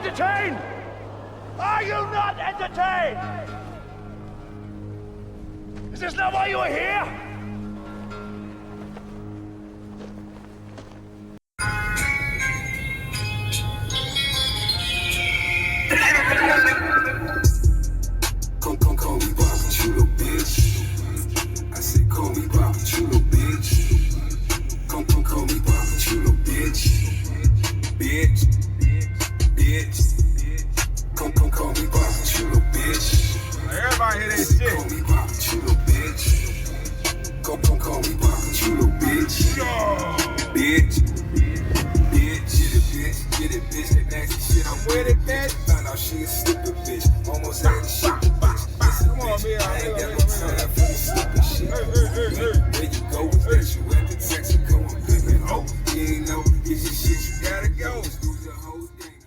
entertained? Are you not entertained? Is this not why you are here? Call me Bobby, you little bitch. I said call me Bobby, you little bitch. Call me Bobby, you little bitch. Bitch. Call me Bobby, you little bitch. Everybody hear that shit. Call me Bobby, you little bitch. Call me Bobby, you little bitch. Bitch. Get it, bitch, that nasty shit. I'm with it, bitch. Found out she a stupid bitch. Almost had the shit, bitch. Listen, bitch, I ain't got no time for this stupid shit. Where you go with that? You at the Texaco, I'm pimpin'. Oh, you ain't know, get your shit, you gotta go. Just lose your whole thing.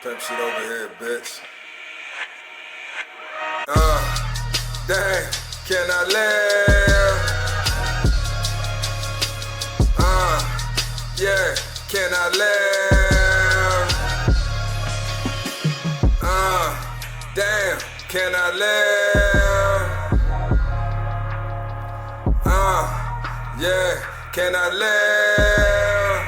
Pimp shit over here, bitch. Damn, can I live? Yeah, can I live? Damn, can I live? Yeah, can I live?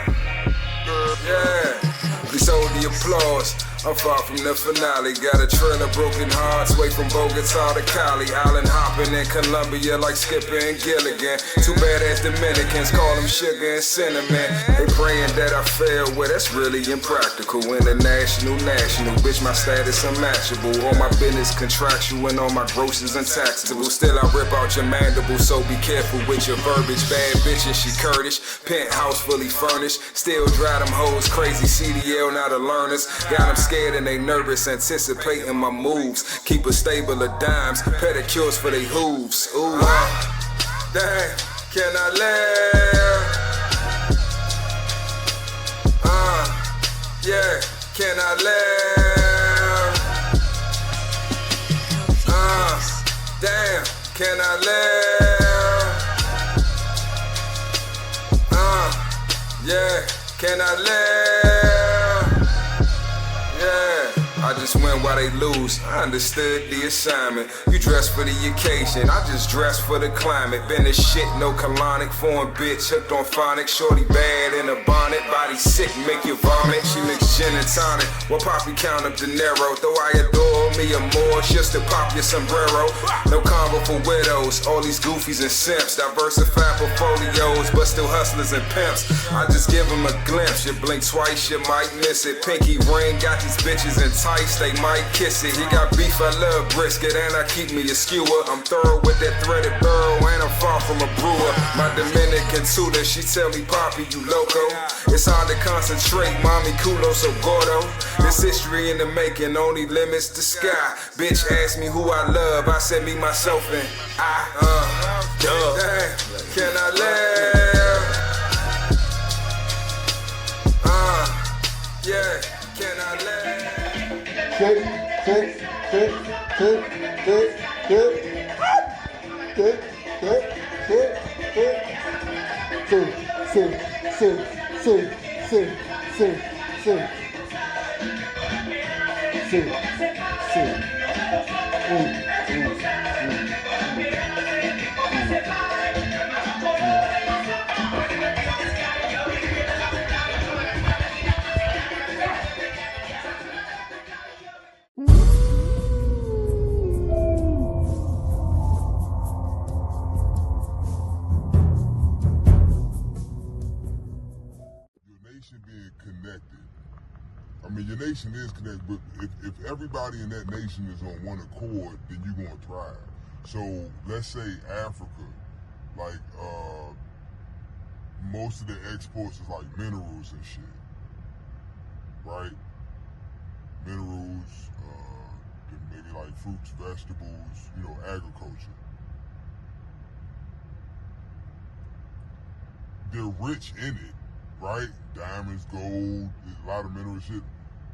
Yeah, we sold the applause. I'm far from the finale. Got a trail of broken hearts, way from Bogota to Cali. Island hopping in Colombia like Skipper and Gilligan. Too bad as Dominicans call them sugar and cinnamon. They praying that I fail, well that's really impractical. International, national, bitch my status unmatchable. All my business contractual and all my grosses untaxable. Still I rip out your mandible, so be careful with your verbiage. Bad bitch and she Kurdish, penthouse fully furnished. Still drive them hoes crazy, CDL not a learners. Got them scared and they nervous, anticipating my moves. Keep a stable of dimes, pedicures for they hooves. Ooh, damn, can I live? Yeah, can I live? Damn, can I live? Yeah, can I live? Yeah, I just win while they lose. I understood the assignment. You dress for the occasion, I just dress for the climate. Been a shit, no colonic, foreign bitch, hooked on phonics. Shorty bad in a bonnet, body sick, make you vomit. She mix gin and tonic, while Poppy count up dinero. Though I adore me a more, just to pop your sombrero. No combo for widows, all these goofies and simps. Diversified portfolios, but still hustlers and pimps. I just give them a glimpse, you blink twice, you might miss it. Pinky ring, got these bitches enticed, they might kiss it. He got beef, I love brisket, and I keep me a skewer. I'm thorough with that threaded burrow, and I'm far from a brewer. My Dominican tutor, she tell me, Poppy, you loco. It's hard to concentrate, mommy culo so gordo. This history in the making only limits the sky. Bitch asked me who I love, I said me, myself, and I. Damn, can I live? Yeah, can I live? Being connected. I mean, your nation is connected, but if everybody in that nation is on one accord, then you're going to thrive. So let's say Africa, like most of the exports is like minerals and shit, right? Minerals, then maybe like fruits, vegetables, you know, agriculture. They're rich in it. Right? Diamonds, gold, a lot of mineral shit,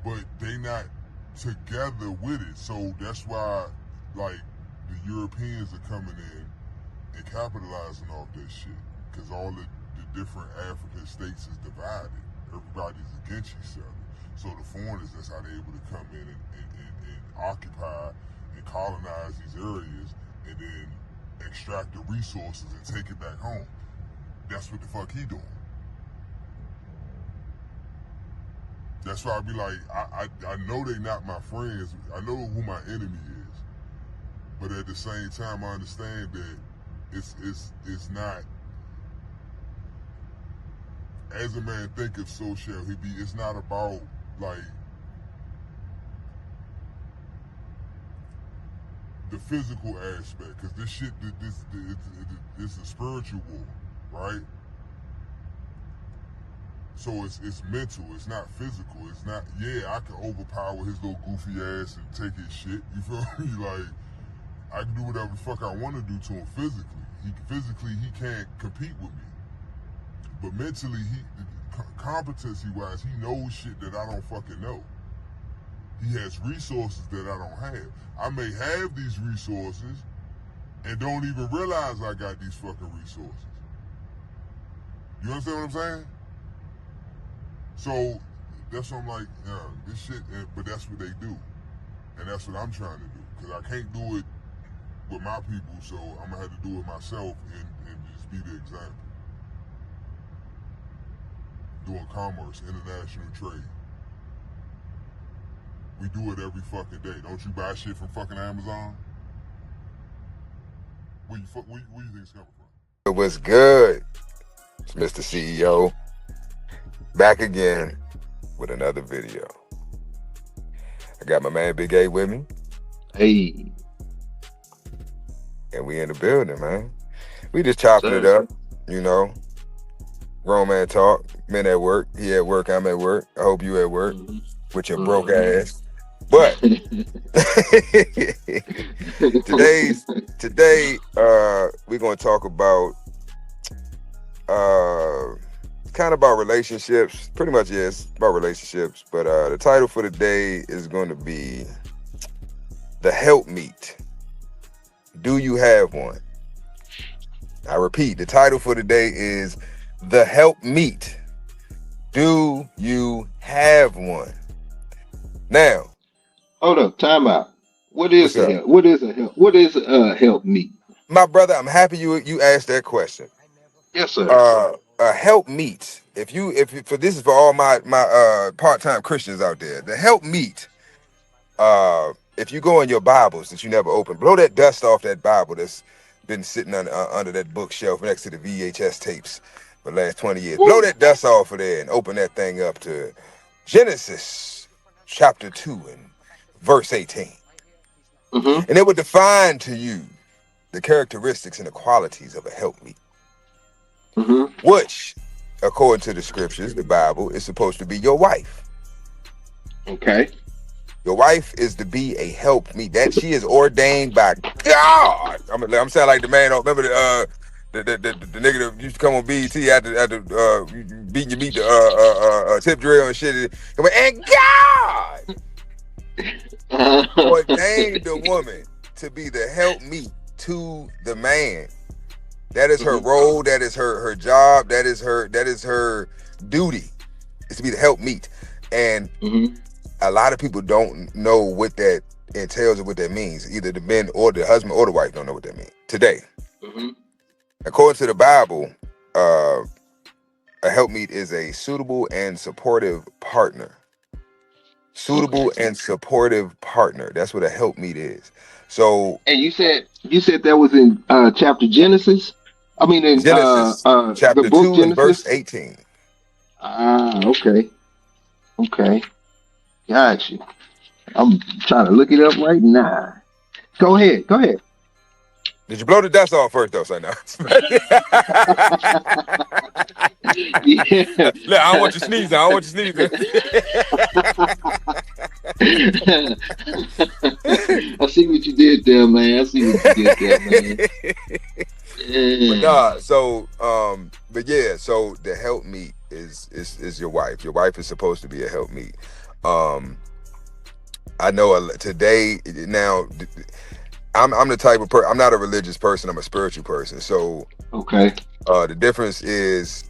but they not together with it. So that's why, like, the Europeans are coming in and capitalizing off that shit, because all the different African states is divided. Everybody's against each other. So the foreigners, that's how they're able to come in and occupy and colonize these areas and then extract the resources and take it back home. That's what the fuck he doing. That's why I be like, I know they not my friends. I know who my enemy is. But at the same time, I understand that it's not, as a man thinketh, so shall he be. It's not about like the physical aspect, because this shit, it's a spiritual war, right? So it's mental, it's not physical. It's not, yeah, I can overpower his little goofy ass and take his shit, you feel me? Like, I can do whatever the fuck I want to do to him physically. He can't compete with me. But mentally, competency-wise, he knows shit that I don't fucking know. He has resources that I don't have. I may have these resources and don't even realize I got these fucking resources. You understand what I'm saying? So that's what I'm like, this shit, but that's what they do. And that's what I'm trying to do. Because I can't do it with my people, so I'm going to have to do it myself and just be the example. Doing commerce, international trade. We do it every fucking day. Don't you buy shit from fucking Amazon? Where you think it's coming from? What's good? It's Mr. CEO back again with another video. I got my man Big A with me. Hey. And we in the building, man. We just chopping it up, you know. Grown man talk. Men at work. He at work, I'm at work. I hope you at work with your broke ass. But today we're gonna talk about kind of about relationships. Pretty much, yes, about relationships. But the title for the day is going to be The Helpmeet. Do you have one? I repeat, the title for the day is The Helpmeet. Do you have one? Now, hold up, time out. What is a help? What is a help? What is a help meet? My brother, I'm happy you asked that question. Yes, sir. A help meet. If for this is for all my part-time Christians out there. The help meet. If you go in your Bibles that you never opened, blow that dust off that Bible that's been sitting under that bookshelf next to the VHS tapes for the last 20 years. Woo. Blow that dust off of there and open that thing up to Genesis chapter 2 and verse 18. And it would define to you the characteristics and the qualities of a helpmeet. Which, according to the scriptures, the Bible, is supposed to be your wife. Okay. Your wife is to be a helpmeet. That she is ordained by God. I'm saying like the man. Remember the nigga that used to come on BET after beating your meat the tip drill and shit. And God ordained the woman to be the helpmeet to the man. That is her role. That is her job. That is her duty. Is to be the helpmeet. And a lot of people don't know what that entails or what that means. Either the men or the husband or the wife don't know what that means today. According to the Bible, a helpmeet is a suitable and supportive partner. Suitable and supportive partner. That's what a helpmeet is. So, and you said that was in chapter Genesis. I mean, in Genesis chapter the book 2 Genesis? and verse 18. Okay. Got you. I'm trying to look it up right now. Go ahead. Did you blow the dust off first, though? Say no. Yeah. Look, I don't want you sneezing. I see what you did there, man. But nah, so so the helpmeet is your wife. Your wife is supposed to be a helpmeet. I know today now. I'm the type of person. I'm not a religious person. I'm a spiritual person. So okay. The difference is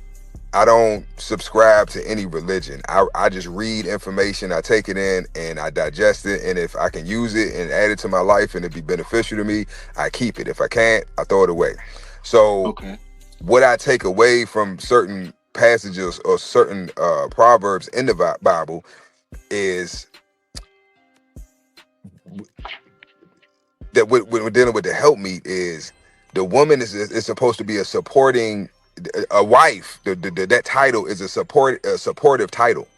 I don't subscribe to any religion. I just read information, I take it in and I digest it. And if I can use it and add it to my life and it be beneficial to me, I keep it. If I can't, I throw it away. So Okay. what I take away from certain passages or certain proverbs in the Bible is that when we're dealing with the helpmeet is the woman is supposed to be a supporting a wife. That title is a supportive title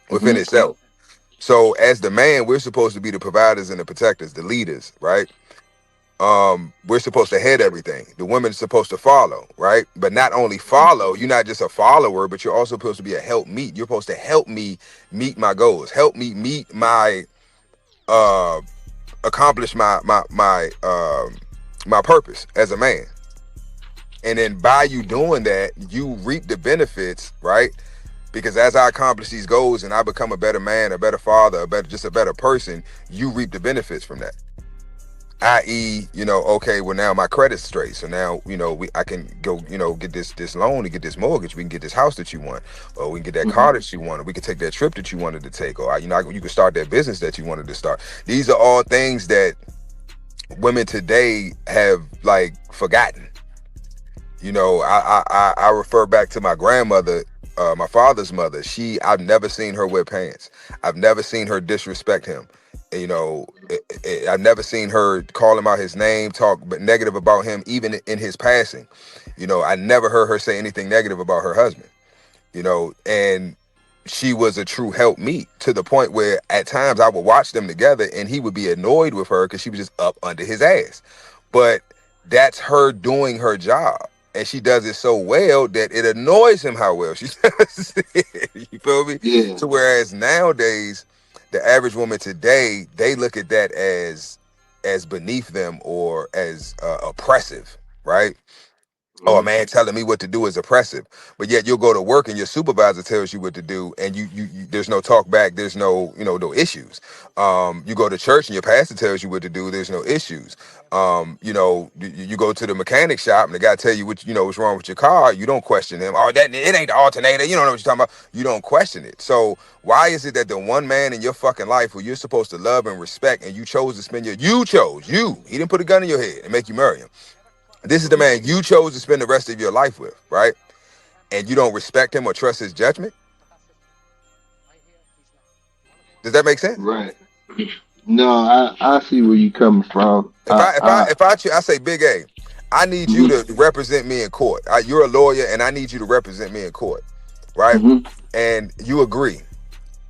within Hmm. itself. So as the man, we're supposed to be the providers and the protectors, the leaders, right? We're supposed to head everything. The woman is supposed to follow, right? But not only follow, you're not just a follower, but you're also supposed to be a helpmeet. You're supposed to help me meet my goals, help me meet my uh accomplish my purpose as a man. And then by you doing that, you reap the benefits, right? Because as I accomplish these goals and I become a better man, a better father, a better person, you reap the benefits from that. I.e., okay, well now my credit's straight, so now I can go get this loan to get this mortgage. We can get this house that you want, or we can get that Hmm. car that you want, or we can take that trip that you wanted to take, or you can start that business that you wanted to start. These are all things that women today have like forgotten. I refer back to my grandmother, my father's mother. I've never seen her wear pants. I've never seen her disrespect him. I've never seen her call him out his name, talk but negative about him, even in his passing. I never heard her say anything negative about her husband. And she was a true helpmeet to the point where at times I would watch them together and he would be annoyed with her because she was just up under his ass. But that's her doing her job. And she does it so well that it annoys him how well she does it. You feel me? Yeah. So whereas nowadays, the average woman today, they look at that as beneath them or as oppressive, right? Oh, a Mhm. man telling me what to do is oppressive, but yet you'll go to work and your supervisor tells you what to do, and you there's no talk back, there's no no issues. You go to church and your pastor tells you what to do, there's no issues. You go to the mechanic shop and the guy tell you what's wrong with your car, you don't question him. Oh, that it ain't the alternator, you don't know what you're talking about. You don't question it. So why is it that the one man in your fucking life who you're supposed to love and respect, and you chose to spend he didn't put a gun in your head and make you marry him. This is the Mhm. man you chose to spend the rest of your life with, right? And you don't respect him or trust his judgment. Does that make sense? Right. No, I see where you coming from. If I say, Big A, I need you Mhm. to represent me in court. You're a lawyer, and I need you to represent me in court, right? Mhm. And you agree.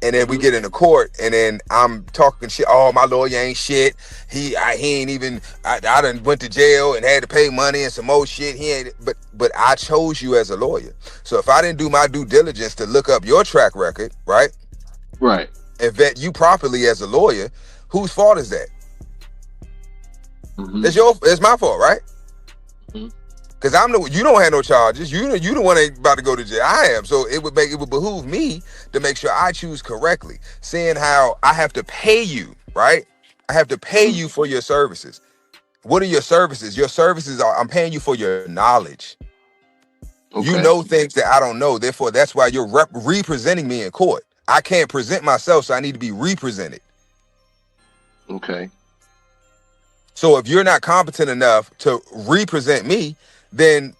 And then we Mhm. get into court, and then I'm talking shit. Oh, my lawyer ain't shit. He ain't even. I done went to jail and had to pay money and some more shit. He ain't. But I chose you as a lawyer. So if I didn't do my due diligence to look up your track record, right, Right. and vet you properly as a lawyer, whose fault is that? Mhm. It's my fault, right? Mhm. Because you don't have no charges. You the one ain't about to go to jail. I am. So it would behoove me to make sure I choose correctly. Seeing how I have to pay you, right? I have to pay Mhm. you for your services. What are your services? Your services are I'm paying you for your knowledge. You Okay. know things that I don't know. Therefore, that's why you're representing me in court. I can't present myself, so I need to be represented. Okay. So if you're not competent enough to represent me, then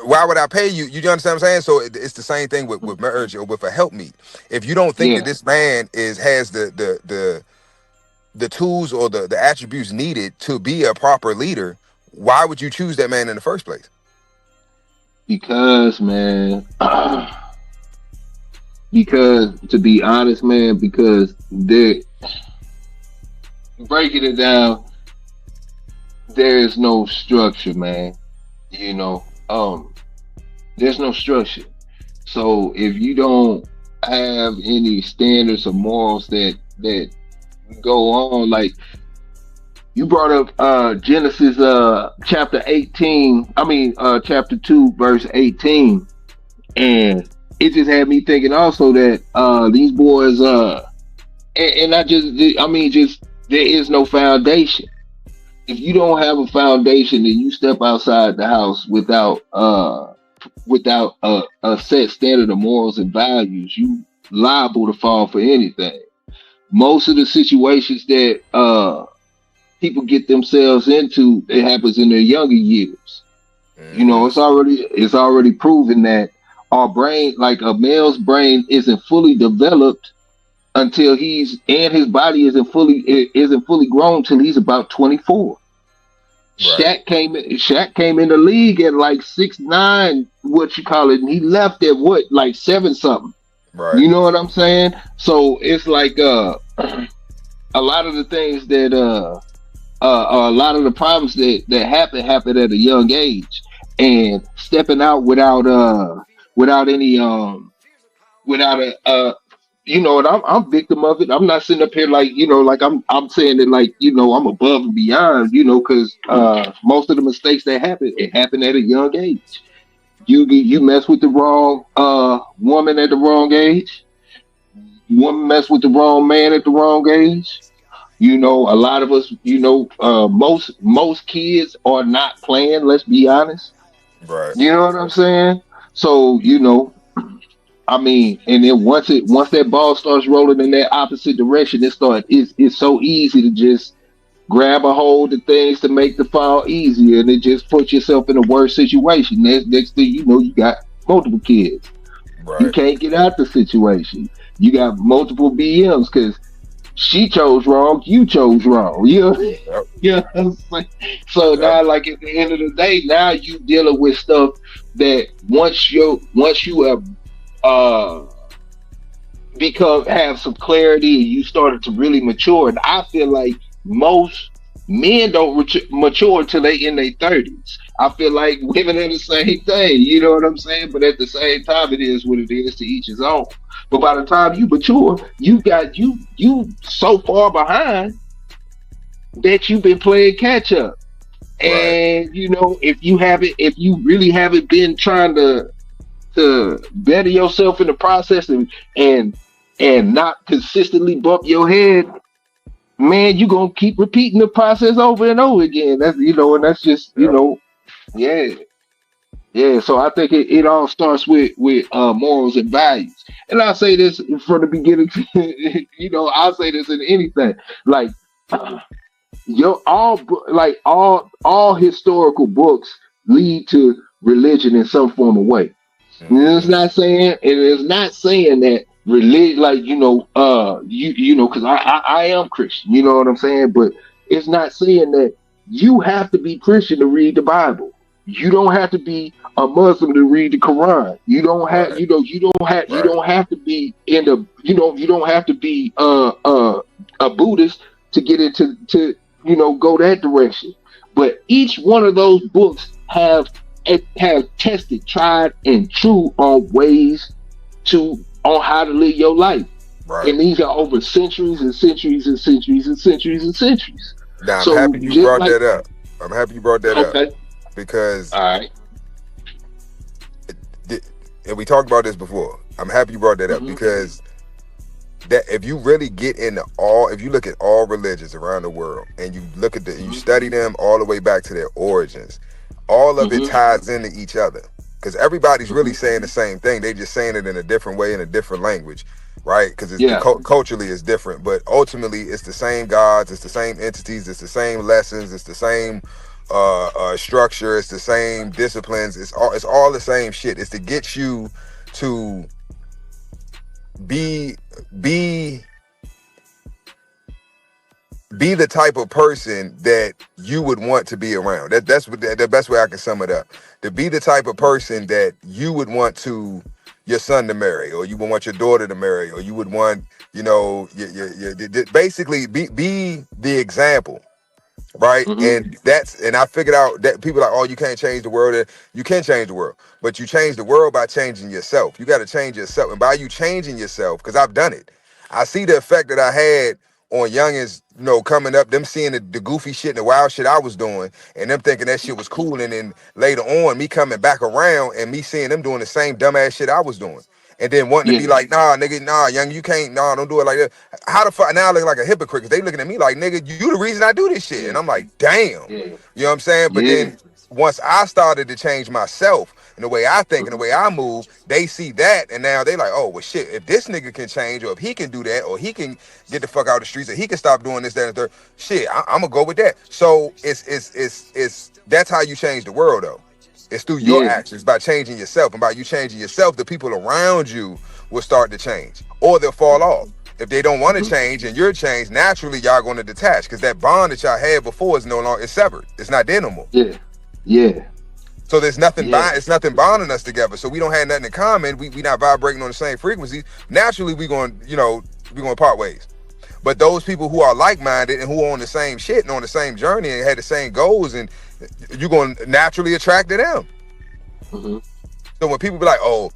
why would I pay you? You understand what I'm saying? So it's the same thing with marriage or with a helpmeet. If you don't think that Yeah. this man has the tools or the attributes needed to be a proper leader, why would you choose that man in the first place? Because man, because to be honest, man, because they're breaking it down, there is no structure, man. You know, there's no structure. So if you don't have any standards or morals that go on, like you brought up Genesis chapter 18, I mean chapter 2 verse 18, and it just had me thinking also that these boys and I mean just there is no foundation. If you don't have a foundation and you step outside the house without without a set standard of morals and values, you liable to fall for anything. Most of the situations that people get themselves into, it happens in their younger years. You know, it's already proven that our brain, like a male's brain, isn't fully developed until his body isn't fully grown till he's about 24. Right. Shaq came in the league at like 6'9", what you call it, and he left at what, like 7 something. Right. You know what I'm saying? So it's like a lot of the things that a lot of the problems that happen at a young age, and stepping out without any without a and I'm victim of it. I'm not sitting up here like, like I'm saying that, like, I'm above and beyond, because most of the mistakes that happen, it happened at a young age. You mess with the wrong woman at the wrong age. Woman mess with the wrong man at the wrong age. A lot of us, most kids are not playing. Let's be honest. Right. You know what I'm saying? So, I mean, and then once that ball starts rolling in that opposite direction, it's so easy to just grab a hold of things to make the fall easier, and it just puts yourself in a worse situation. Next thing you know, you got multiple kids. Right. You can't get out the situation. You got multiple BMs because she chose wrong, you chose wrong. Yep. You know what I'm saying? So now, like, at the end of the day, now you dealing with stuff that once you have have some clarity and you started to really mature. And I feel like most men don't mature until they in their 30s. I feel like women are the same thing, you know what I'm saying? But at the same time, it is what it is, to each his own. But by the time you mature, you so far behind that you've been playing catch up. And if you really haven't been trying to better yourself in the process and not consistently bump your head, man, you're gonna keep repeating the process over and over again. That's and that's just yeah. Yeah, so I think it all starts with morals and values. And I'll say this from the beginning, I'll say this in anything. Like all historical books lead to religion in some form of way. And it's not saying that religion, like, because I am Christian, you know what I'm saying? But it's not saying that you have to be Christian to read the Bible. You don't have to be a Muslim to read the Quran. You don't have, you don't have to be you don't have to be a Buddhist to get into go that direction. But each one of those books have tested, tried, and true on ways on how to live your life. Right. And these are over centuries and centuries and centuries and centuries and centuries. Now, I'm happy you brought that up. I'm happy you brought that up. Because, all right. And we talked about this before. I'm happy you brought that up because that if you really get into if you look at all religions around the world and you look at you study them all the way back to their origins, all of it ties into each other because everybody's really saying the same thing. They just saying it in a different way, in a different language, right? Because culturally it's different, but ultimately it's the same gods, it's the same entities, it's the same lessons, it's the same structure, it's the same disciplines, it's all the same shit. It's to get you to be the type of person that you would want to be around. That's the best way I can sum it up. To be the type of person that you would want your son to marry, or you would want your daughter to marry, or you would want, your basically be the example. Right. And I figured out that people are like, oh, you can't change the world. You can change the world, but you change the world by changing yourself. You got to change yourself. And by you changing yourself, because I've done it, I see the effect that I had on youngins, coming up, them seeing the goofy shit and the wild shit I was doing and them thinking that shit was cool. And then later on, me coming back around and me seeing them doing the same dumbass shit I was doing. And then wanting to be like, nah, nigga, nah, young, you can't, nah, don't do it like that. How the fuck, now I look like a hypocrite because they looking at me like, nigga, you the reason I do this shit. And I'm like, damn. You know what I'm saying? But then once I started to change myself, and the way I think and the way I move, they see that, and now they like, oh well, shit. If this nigga can change, or if he can do that, or he can get the fuck out of the streets, or he can stop doing this, that, and the third, shit, I'm gonna go with that. So it's that's how you change the world, though. It's through your actions, by changing yourself, and by you changing yourself, the people around you will start to change, or they'll fall off. If they don't want to change and you're changed, naturally y'all going to detach, because that bond that y'all had before is no longer, it's severed. It's not there no more. Yeah. So there's nothing it's nothing bonding us together. So we don't have nothing in common. We not vibrating on the same frequency. Naturally we going to part ways. But those people who are like-minded and who are on the same shit and on the same journey and had the same goals, and you're going to naturally attract to them. So when people be like, oh,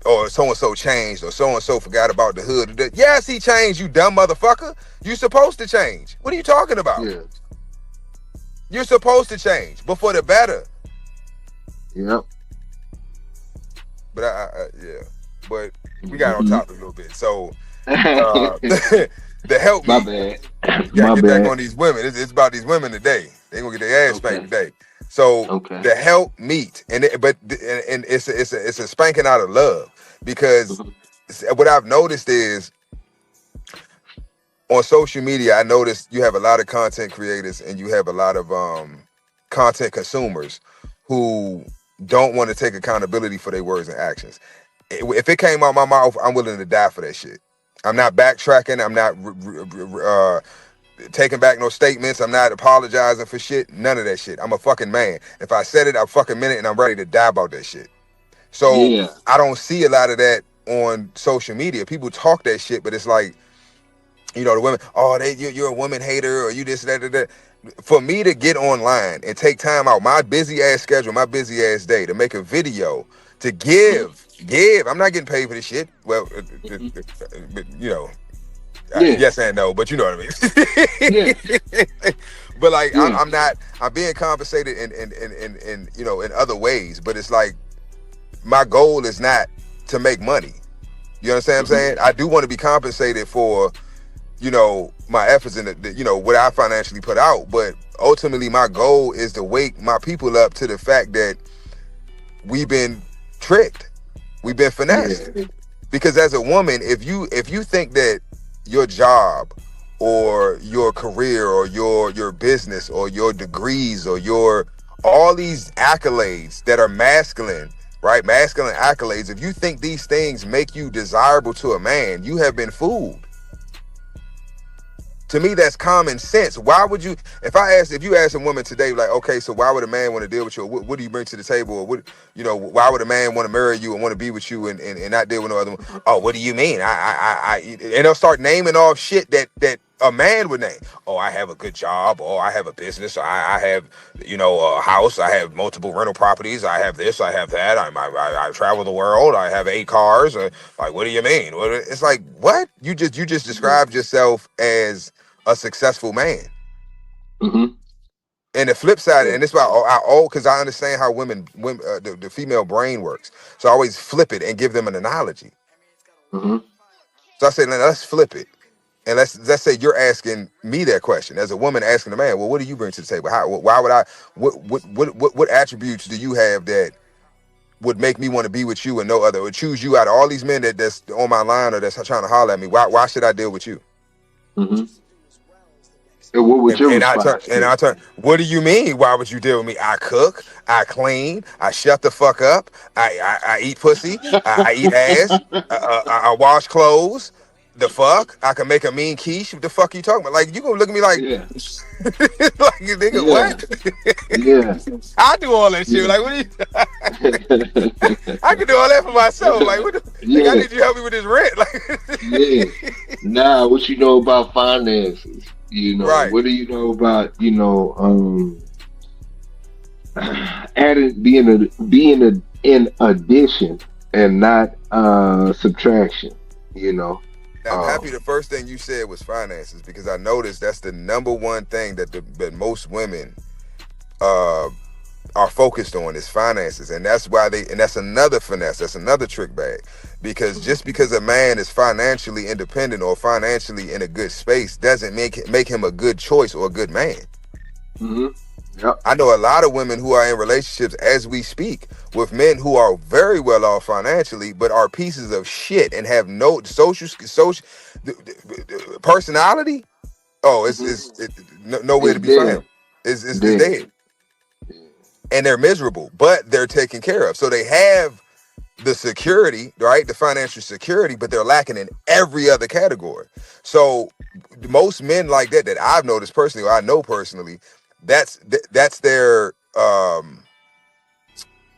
or so-and-so changed, or so-and-so forgot about the hood. Yes, he changed, you dumb motherfucker. You're supposed to change. What are you talking about? Yeah. You're supposed to change, but for the better. Yep. But but we got on topic a little bit. So the help me. My bad. You gotta get back on these women. It's about these women today. They gonna get their ass spanked today. So the help meet, and it's a spanking out of love, because what I've noticed is on social media, I noticed you have a lot of content creators and you have a lot of content consumers who don't want to take accountability for their words and actions. If it came out my mouth, I'm willing to die for that shit. I'm not backtracking. I'm not taking back no statements. I'm not apologizing for shit. None of that shit. I'm a fucking man. If I said it, I fucking meant it, and I'm ready to die about that shit. So I don't see a lot of that on social media. People talk that shit, but it's like, the women, oh, you're a woman hater, or you this, that. For me to get online and take time out my busy ass schedule, my busy ass day, to make a video, to give, I'm not getting paid for this shit. Well, yes and no, but you know what I mean. But like, I'm being compensated in other ways, but it's like, my goal is not to make money. You understand what I'm saying? I do want to be compensated for, my efforts and what I financially put out. But ultimately my goal is to wake my people up to the fact that we've been tricked. We've been finessed. Because as a woman, if you think that your job or your career or your business or your degrees or all these accolades that are masculine, right? Masculine accolades. If you think these things make you desirable to a man, you have been fooled. To me, that's common sense. Why would you, if you ask a woman today, like, okay, so why would a man want to deal with you? Or what do you bring to the table? Or why would a man want to marry you and want to be with you and not deal with no other one? Oh, what do you mean? And they'll start naming off shit that a man would name. Oh, I have a good job. Oh, I have a business. I have, a house. I have multiple rental properties. I have this. I have that. I travel the world. I have 8 cars. Like, what do you mean? It's like, what? You just described yourself as a successful man. And the flip side, and this is why because I understand how women the female brain works. So I always flip it and give them an analogy. So I say, let's flip it. And let's say you're asking me that question as a woman asking a man, well, what do you bring to the table? Why would I, what attributes do you have that would make me want to be with you and no other, or choose you out of all these men that's on my line or that's trying to holler at me? Why should I deal with you? And what would your response? I turn, what do you mean? Why would you deal with me? I cook, I clean, I shut the fuck up, I eat pussy, I eat ass, I wash clothes. The fuck? I can make a mean quiche. What the fuck are you talking about? Like, you gonna look at me like, like, nigga, what? I do all that shit. Like, what are you? I can do all that for myself. Like, what? Like, I need you to help me with this rent. Like, Nah, what you know about finances? Right. What do you know about being in addition and not subtraction? I'm happy the first thing you said was finances, because I noticed that's the number one thing that most women are focused on is finances. And that's why that's another finesse, that's another trick bag. Because just because a man is financially independent or financially in a good space doesn't make him a good choice or a good man. Yep. I know a lot of women who are in relationships as we speak with men who are very well off financially, but are pieces of shit and have no social personality. Oh, Hmm. nowhere to It's be found. dead. It's Dead. dead, and they're miserable, but they're taken care of. So they have the security, right? The financial security, but they're lacking in every other category. So most men like that I've noticed personally, or I know personally, that's their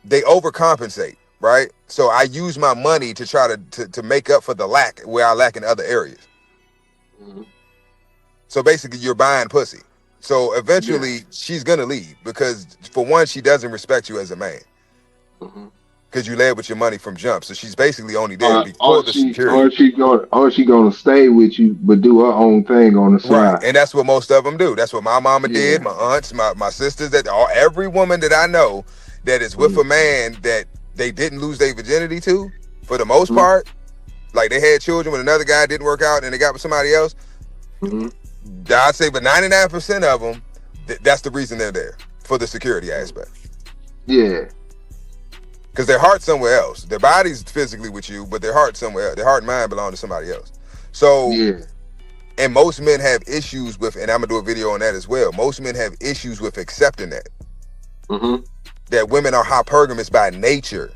they overcompensate, right? So I use my money to try to make up for the lack where I lack in other areas. Hmm. So basically you're buying pussy. So Yeah. eventually she's gonna leave because for one, she doesn't respect you as a man. Hmm. Because you led with your money from jump. So she's basically only there for the Or security. she gonna stay with you, but do her own thing on the Right. side. And that's what most of them do. That's what my mama did, Yeah. my aunts, my sisters, every woman that I know that is with Hmm. a man that they didn't lose their virginity to, for the most Hmm. part, like they had children with another guy, didn't work out, and they got with somebody else. Hmm. I'd say, but 99% of them, that's the reason they're there, for the security aspect. Yeah. Because their heart's somewhere else. Their body's physically with you, but their heart's somewhere else. Their heart and mind belong to somebody else. So, Yeah. and most men have issues with, and I'm gonna do a video on that as well. Most men have issues with accepting that. Hmm. That women are hypergamous by nature.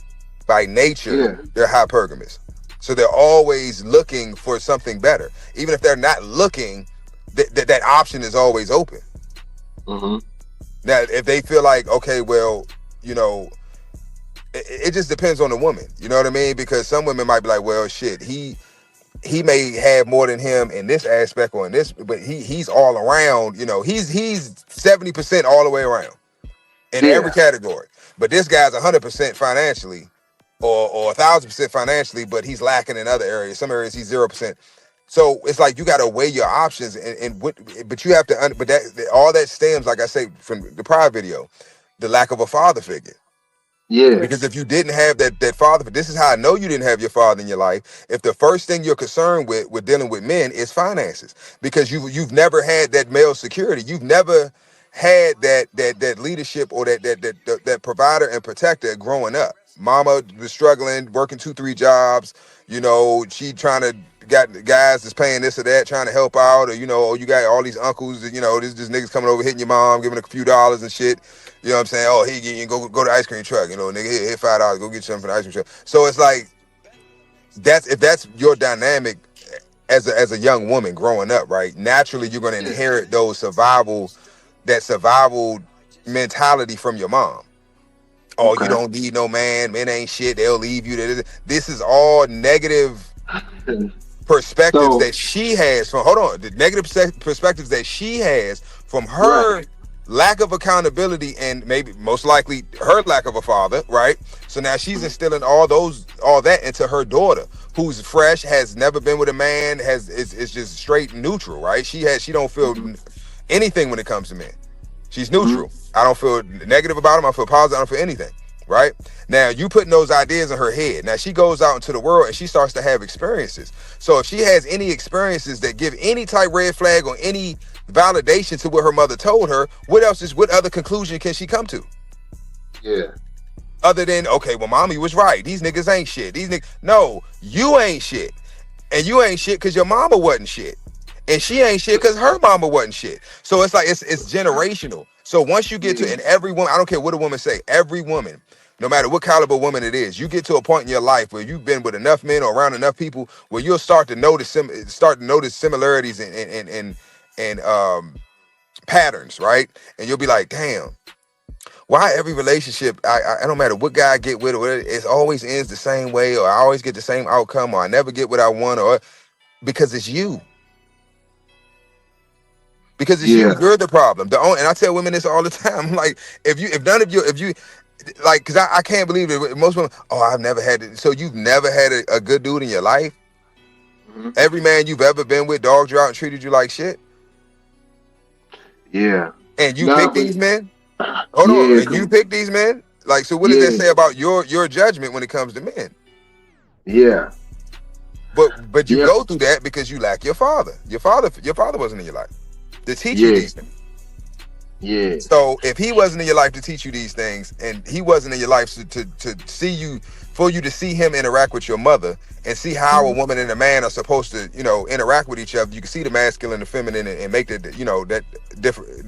By nature, Yeah. they're hypergamous. So they're always looking for something better. Even if they're not looking, that option is always open. Hmm. Now, if they feel like, okay, well, you know, it just depends on the woman. You know what I mean? Because some women might be like, well, shit, he may have more than him in this aspect or in this, but he's all around, he's 70% all the way around in every Yeah. category. But this guy's 100% financially or 1,000% financially, but he's lacking in other areas. Some areas he's 0%. So it's like you got to weigh your options but you have to, but that all that stems, like I say, from the prior video, the lack of a father figure. Yeah. Because if you didn't have that father, this is how I know you didn't have your father in your life. If the first thing you're concerned with dealing with men is finances, because you've never had that male security, you've never had that leadership or that provider and protector growing up. Mama was struggling, working 2-3 jobs. She trying to got guys that's paying this or that, trying to help out, or you got all these uncles that this niggas coming over hitting your mom, giving a few dollars and shit. You know what I'm saying? Oh, he go to the ice cream truck. Nigga, hit $5. Go get something from the ice cream truck. So it's like if that's your dynamic as a young woman growing up, right? Naturally, you're going to Yeah. inherit that survival mentality from your mom. Oh, you Okay. don't need no man. Men ain't shit. They'll leave you. This is all negative perspectives So that she has from. Hold on, the negative perspectives that she has from right. her lack of accountability and maybe most likely her lack of a father, right? So now she's instilling all that into her daughter, who's fresh, has never been with a man, is just straight neutral, right? She don't feel Hmm. anything when it comes to men. She's Hmm. neutral. I don't feel negative about them. I feel positive. I don't feel anything. Right? Now, you putting those ideas in her head. Now, she goes out into the world and she starts to have experiences. So if she has any experiences that give any type red flag or any validation to what her mother told her, what other conclusion can she come to? Yeah. Other than, okay, well, mommy was right. These niggas ain't shit. No, you ain't shit. And you ain't shit because your mama wasn't shit. And she ain't shit because her mama wasn't shit. So it's like it's generational. So once you get to, Yeah. and every woman, I don't care what a woman say, every woman, no matter what caliber woman it is, you get to a point in your life where you've been with enough men or around enough people where you'll start to notice similarities and patterns, right? And you'll be like, damn, why every relationship, I don't matter what guy I get with, or it always ends the same way, or I always get the same outcome, or I never get what I want, or because it's you. Because it's you. Yeah. You're the problem. And I tell women this all the time. I'm like, if you like, because I can't believe it. Most women, oh, I've never had it. So you've never had a good dude in your life? Hmm. Every man you've ever been with dogged you out and treated you like shit? Yeah. And you No, pick but these men? Hold on. yeah, And you pick these men? Like, so what does that yeah, say about your judgment when it comes to men? yeah, But you yeah, go through that because you lack your father. Your father wasn't in your life to teach you yeah, these things. Yeah. So if he wasn't in your life to teach you these things, and he wasn't in your life to see you, for you to see him interact with your mother and see how a woman and a man are supposed to, interact with each other, you can see the masculine and the feminine, and make that, that different,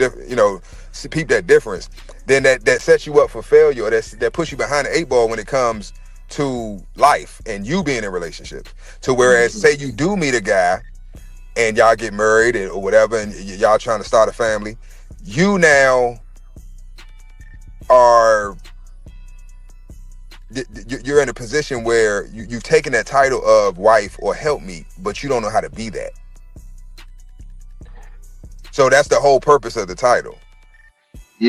peep that difference. Then that sets you up for failure. Or that puts you behind the eight ball when it comes to life and you being in relationships. To whereas, say you do meet a guy and y'all get married or whatever, and y'all trying to start a family, you now are, you're in a position where you've taken that title of wife or helpmeet, but you don't know how to be that. So that's the whole purpose of the title.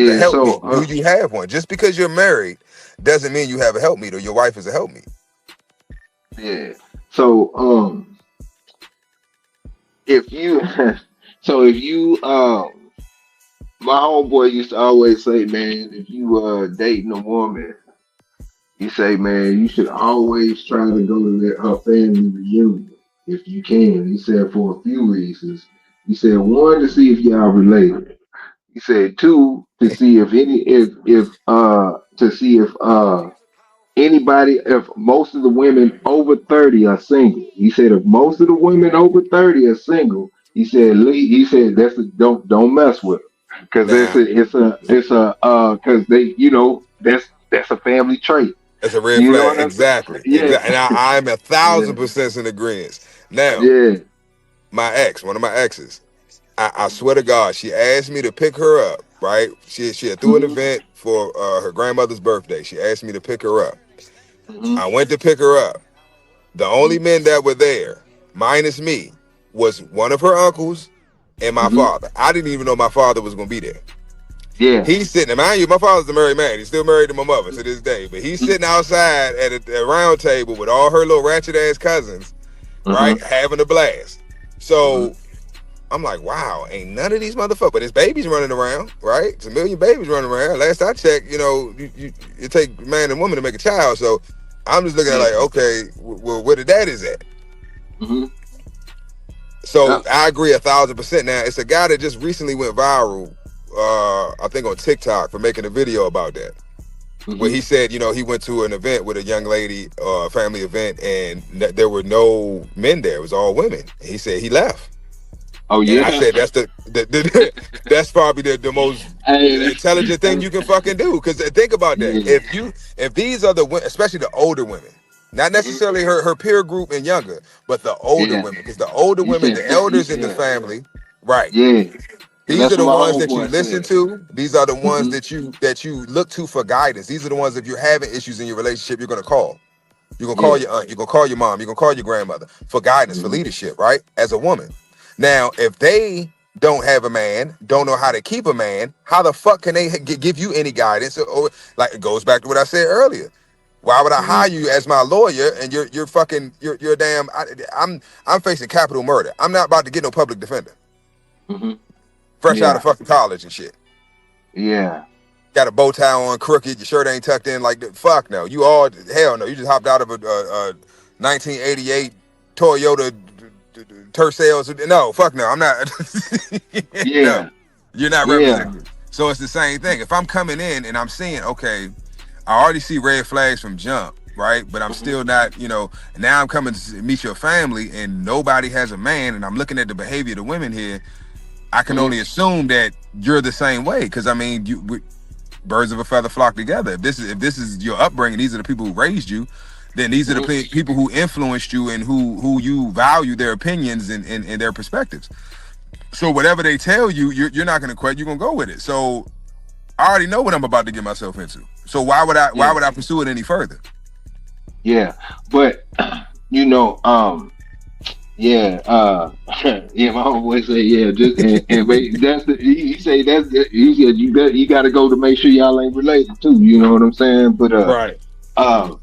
The Yeah. helpmeet. So Do you have one? Just because you're married doesn't mean you have a helpmeet or your wife is a helpmeet. yeah. So if you if you my homeboy used to always say, man, if you dating a woman, he say, man, you should always try to go to her family reunion if you can. He said for a few reasons. He said one, to see if y'all related. He said two, to see if anybody, if most of the women over 30 are single. He said if most of the women over 30 are single, he said don't mess with them, because Now, because they, that's a family trait. that's a red You know flag. what I'm saying? Exactly. Yeah. And I'm a Yeah. thousand percent in agreement. Now, Yeah. one of my exes, I swear to God, she asked me to pick her up, right? She had threw an Hmm. event for her grandmother's birthday. She asked me to pick her up. Hmm. I went to pick her up. The only men that were there, minus me, was one of her uncles and my Hmm. father. I didn't even know my father was going to be there. Yeah. He's sitting, and mind you, my father's a married man. He's still married to my mother to this day. But he's sitting outside at a round table with all her little ratchet ass cousins, Uh-huh. right? Having a blast. So I'm like, wow, ain't none of these motherfuckers. But there's babies running around, right? It's a million babies running around. Last I checked, it take man and woman to make a child. So I'm just looking at it Yeah. like, okay, well, where the daddy's at? Hmm. So Yep. I agree 1,000%. Now it's a guy that just recently went viral, I think on TikTok, for making a video about that, where Hmm. he said, he went to an event with a young lady, family event, and there were no men there. It was all women. And he said he left. Oh And I yeah. said, that's probably the most Hey. intelligent thing you can fucking do. Because think about that. Yeah. If these are the women, especially the older women, not Hmm. necessarily her peer group and younger, but the older Yeah. women, because the older He women, said the elders in the yeah. family, right? Yeah. And These that's are what the my ones that you homeboy listen said. to. These are the ones Hmm. that you look to for guidance. These are the ones, if you're having issues in your relationship, you're gonna call. You're gonna call Yeah. your aunt, you're gonna call your mom, you're gonna call your grandmother for guidance, for Hmm. leadership, right? As a woman. Now, if they don't have a man, don't know how to keep a man, how the fuck can they give you any guidance? Or like, it goes back to what I said earlier. Why would I hire you as my lawyer and you're a damn, I'm facing capital murder. I'm not about to get no public defender. Hmm. Fresh out of Yeah. fucking college and shit. Yeah. Got a bow tie on, crooked, your shirt ain't tucked in. Like, fuck no. You all, hell no. You just hopped out of a 1988 Toyota Tercel. No, fuck no. I'm not. No, Yeah. you're not Yeah. representing. So it's the same thing. If I'm coming in and I'm seeing, okay, I already see red flags from jump, right? But I'm Hmm. still not, now I'm coming to meet your family and nobody has a man, and I'm looking at the behavior of the women here. I can Hmm. only assume that you're the same way, because I mean, birds of a feather flock together. If this is your upbringing, these are the people who raised you, then these are the Hmm. people who influenced you and who you value their opinions and their perspectives. So whatever they tell you, you're not going to quit. You're going to go with it. So I already know what I'm about to get myself into. So why Yeah. would I pursue it any further? Yeah. But you know, yeah, yeah, my homeboy say, yeah, just and wait, he say he said you got to go to make sure y'all ain't related too. You know what I'm saying? But Right. uh,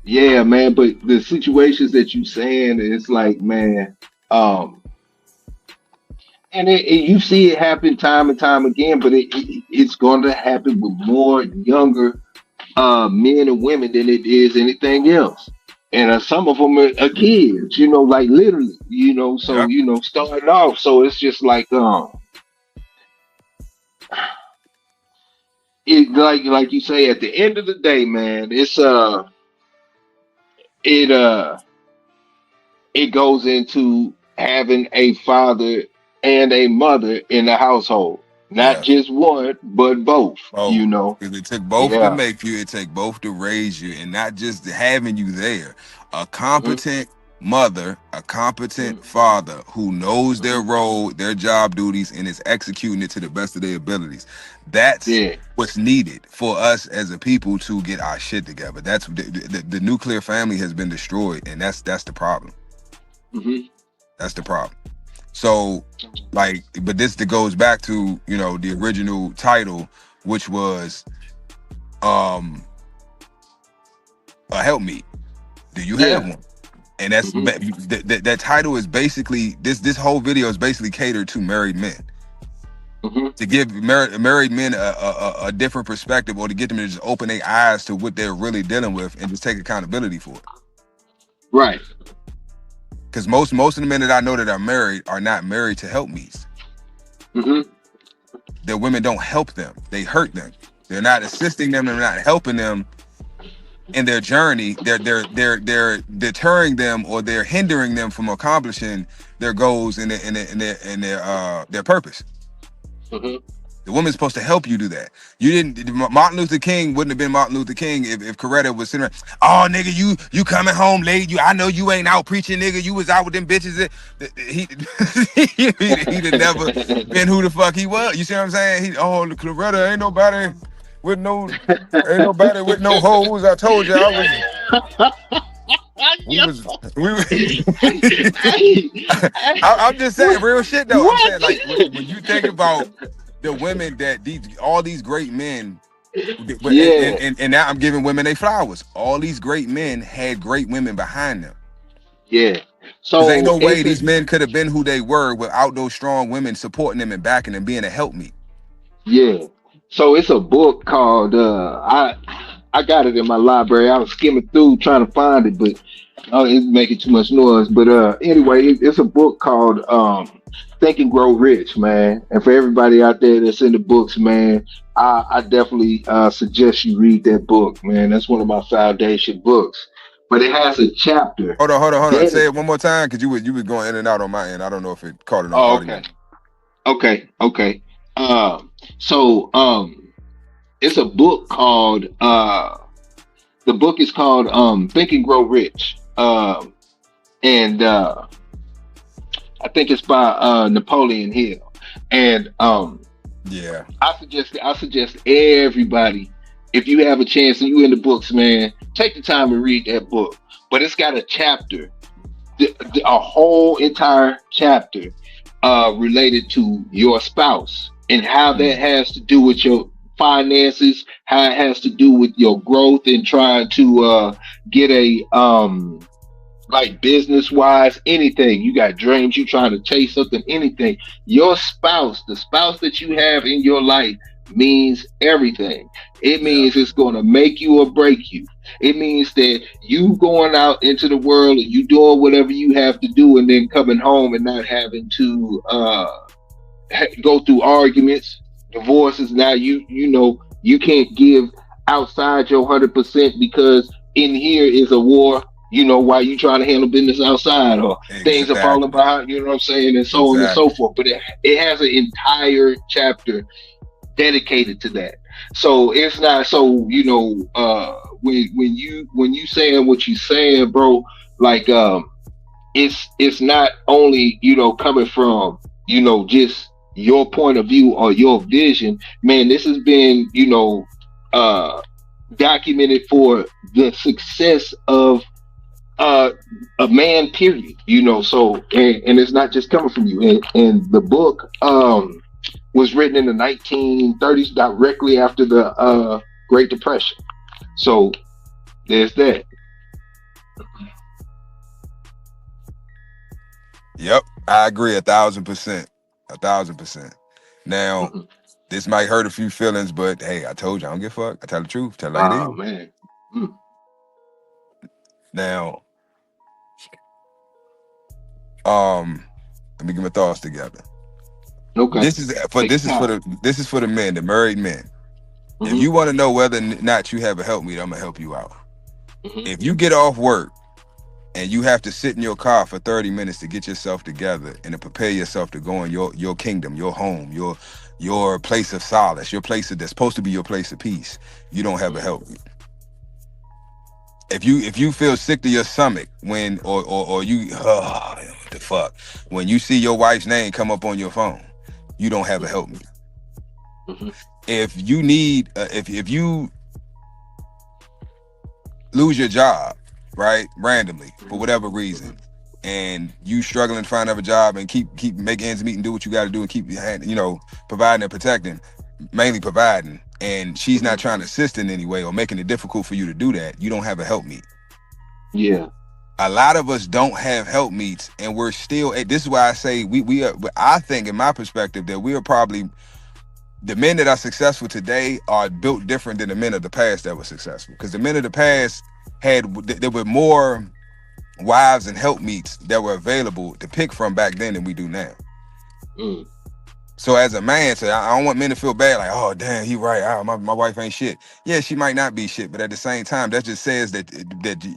yeah, man. But the situations that you saying, it's like, man, um, and you see it happen time and time again. But it's going to happen with more younger men and women than it is anything else. And some of them are kids, like literally, so Yeah. starting off. So it's just like, it like you say, at the end of the day, man, it it goes into having a father and a mother in the household, not Yeah. just one, but both. Oh, You know, because it took both to yeah. make you, it took both to raise you, and not just having you there. A Hmm. competent mother, a Hmm. competent father who knows their Hmm. role, their job duties, and is executing it to the best of their abilities. That's Yeah. what's needed for us as a people to get our shit together. That's the nuclear family has been destroyed, and that's the problem. Hmm. That's the problem. So, like, but this that goes back to, you know, the original title, which was um a help me. Do you have Yeah. one? And that's Hmm. that title is basically this whole video is basically catered to married men, Hmm. to give married men a different perspective, or to get them to just open their eyes to what they're really dealing with and just take accountability for it. Right. Because most of the men that I know that are married are not married to help me's. Hmm. Their women don't help them. They hurt them. They're not assisting them. They're not helping them in their journey. They're deterring them, or they're hindering them from accomplishing their goals and their purpose. Hmm. The woman's supposed to help you do that. You didn't. Martin Luther King wouldn't have been Martin Luther King if Coretta was sitting around. Oh, nigga, you coming home late? I know you ain't out preaching, nigga. You was out with them bitches. He he'd have never been who the fuck he was. You see what I'm saying? Coretta with no ain't nobody with no hoes. I told you I was. We Yo. was we. Hey, I'm just saying real shit though. I'm saying, what? like, when you think about the women that all these great men, Yeah. and now I'm giving women their flowers. All these great men had great women behind them. Yeah. Because ain't So no way it's a these men could have been who they were without those strong women supporting them and backing them, being a help me. Yeah. So it's a book called I got it in my library. I was skimming through trying to find it, but it's making too much noise. But anyway, it's a book called Think and Grow Rich, man. And for everybody out there that's in the books, man, I definitely suggest you read that book, man. That's one of my foundation books. But it has a chapter. Hold on. Say Dedicated. it one more time, because you was going in and out on my end. I don't know if it caught it on Oh, audio. okay. Okay. So it's a book called the book is called Think and Grow Rich. And I think it's by Napoleon Hill. And Yeah. I suggest everybody, if you have a chance and you in the books, man, take the time and read that book. But it's got a chapter, a whole entire chapter related to your spouse and how that has to do with your finances, how it has to do with your growth and trying to get a like business wise, anything. You got dreams, you trying to chase something, anything. Your spouse, the spouse that you have in your life, means everything. It Yeah. means it's going to make you or break you. It means that you going out into the world and you doing whatever you have to do, and then coming home and not having to go through arguments, divorces. Now you know you can't give outside your 100% because in here is a war. You know why you trying to handle business outside, or things are falling Exactly. behind. You know what I'm saying, and so on and so Exactly. forth. But it has an entire chapter dedicated to that. So it's not so when you saying what you saying, bro. Like it's not only coming from just your point of view or your vision, man. This has been uh documented for the success of uh a man, period. So and it's not just coming from you. And the book was written in the 1930s, directly after the Great Depression. So there's that. Yep, I agree 1,000%. 1,000%. Now, Mhm. this might hurt a few feelings, but hey, I told you I don't give a fuck. I tell the truth, tell it like it Oh is. man. Mm. Now, let me get my thoughts together. Okay. This is Take your time. for the men, the married men. If you want to know whether or not you have a help meet, I'm gonna help you out. Mm-hmm. If you get off work and you have to sit in your car for 30 minutes to get yourself together and to prepare yourself to go in your kingdom, your home, your place of solace, your place that's supposed to be your place of peace, you don't have a help meet. If you feel sick to your stomach when or you what the fuck when you see your wife's name come up on your phone, you don't have a help me. Mm-hmm. If you need if you lose your job, right, randomly for whatever reason, and you struggling to find another job and keep making ends meet and do what you got to do and keep providing and protecting, mainly providing, and she's not trying to assist in any way or making it difficult for you to do that, you don't have a help meet. Yeah. A lot of us don't have help meets, and we're still. This is why I say we are. I think, in my perspective, that we are probably the men that are successful today are built different than the men of the past that were successful. Because the men of the past there were more wives and help meets that were available to pick from back then than we do now. Mm. So as a man, I don't want men to feel bad, like, oh damn, he right. My wife ain't shit. Yeah, she might not be shit, but at the same time, that just says that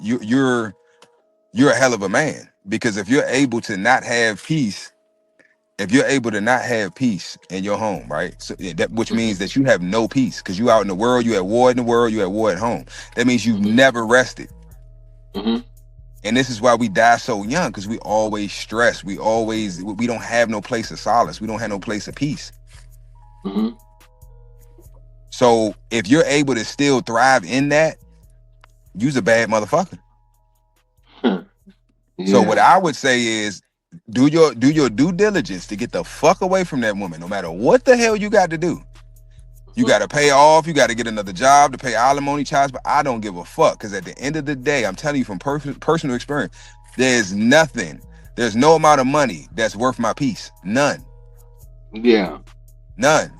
you're a hell of a man. Because if you're able to not have peace, in your home, right? So that which means that you have no peace because you out in the world, you at war in the world, you at war at home. That means you've never rested. Mm-hmm. And this is why we die so young, because we always stress. We don't have no place of solace. We don't have no place of peace. Mm-hmm. So if you're able to still thrive in that, you's a bad motherfucker. Yeah. So what I would say is do your due diligence to get the fuck away from that woman, no matter what the hell you got to do. You got to pay off. You got to get another job to pay alimony charge. But I don't give a fuck, because at the end of the day, I'm telling you from personal experience, there's no amount of money that's worth my peace. None. Yeah. None.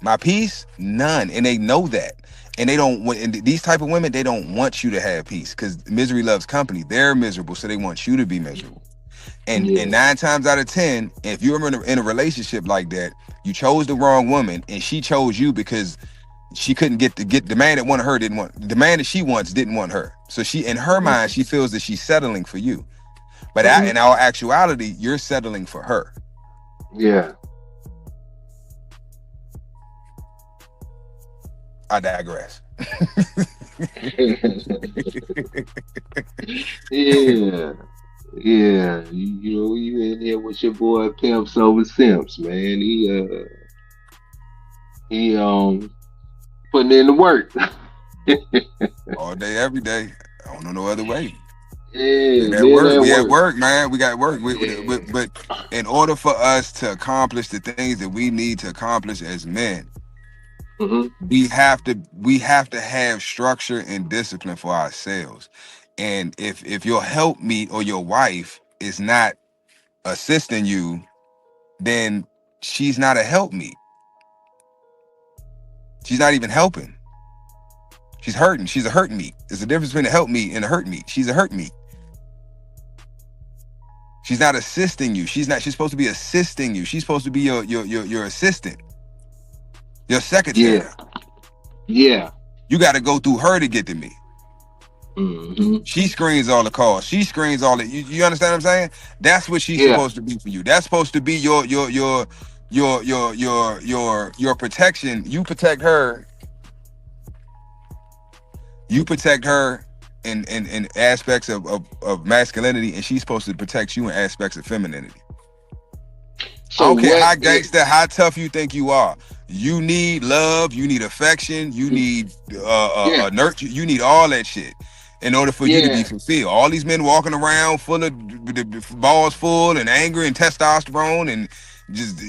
My peace, none. And they know that. And they don't want, and these type of women, they don't want you to have peace, because misery loves company. They're miserable, so they want you to be miserable. And 9 times out of 10, if you're in a relationship like that, you chose the wrong woman, and she chose you because she couldn't get the man that wanted her the man that she wants didn't want her. So she, in her mind, she feels that she's settling for you. But in our actuality, you're settling for her. Yeah. I digress. Yeah. Yeah. You in here with your boy Pimps Over Simps, man. He putting in the work. All day, every day. I don't know no other way. Yeah, We at work. at We at work. work, man. We got work. Yeah. But in order for us to accomplish the things that we need to accomplish as men, we have to have structure and discipline for ourselves. And if your helpmeet or your wife is not assisting you, then she's not a helpmeet. She's not even helping. She's hurting. She's a hurt meat. There's a difference between a help meet and a hurt meat. She's a hurt meat. She's not assisting you. She's supposed to be assisting you. She's supposed to be your assistant, your secretary. Yeah. You got to go through her to get to me. She screens all the calls. She screens all the. You understand what I'm saying? That's what she's supposed to be for you. That's supposed to be your protection. You protect her. You protect her in aspects of masculinity, and she's supposed to protect you in aspects of femininity. So I don't care how gangster, how tough you think you are. You need love. You need affection. You need nurture. You need all that shit in order for you to be fulfilled. All these men walking around full of balls full and anger and testosterone and just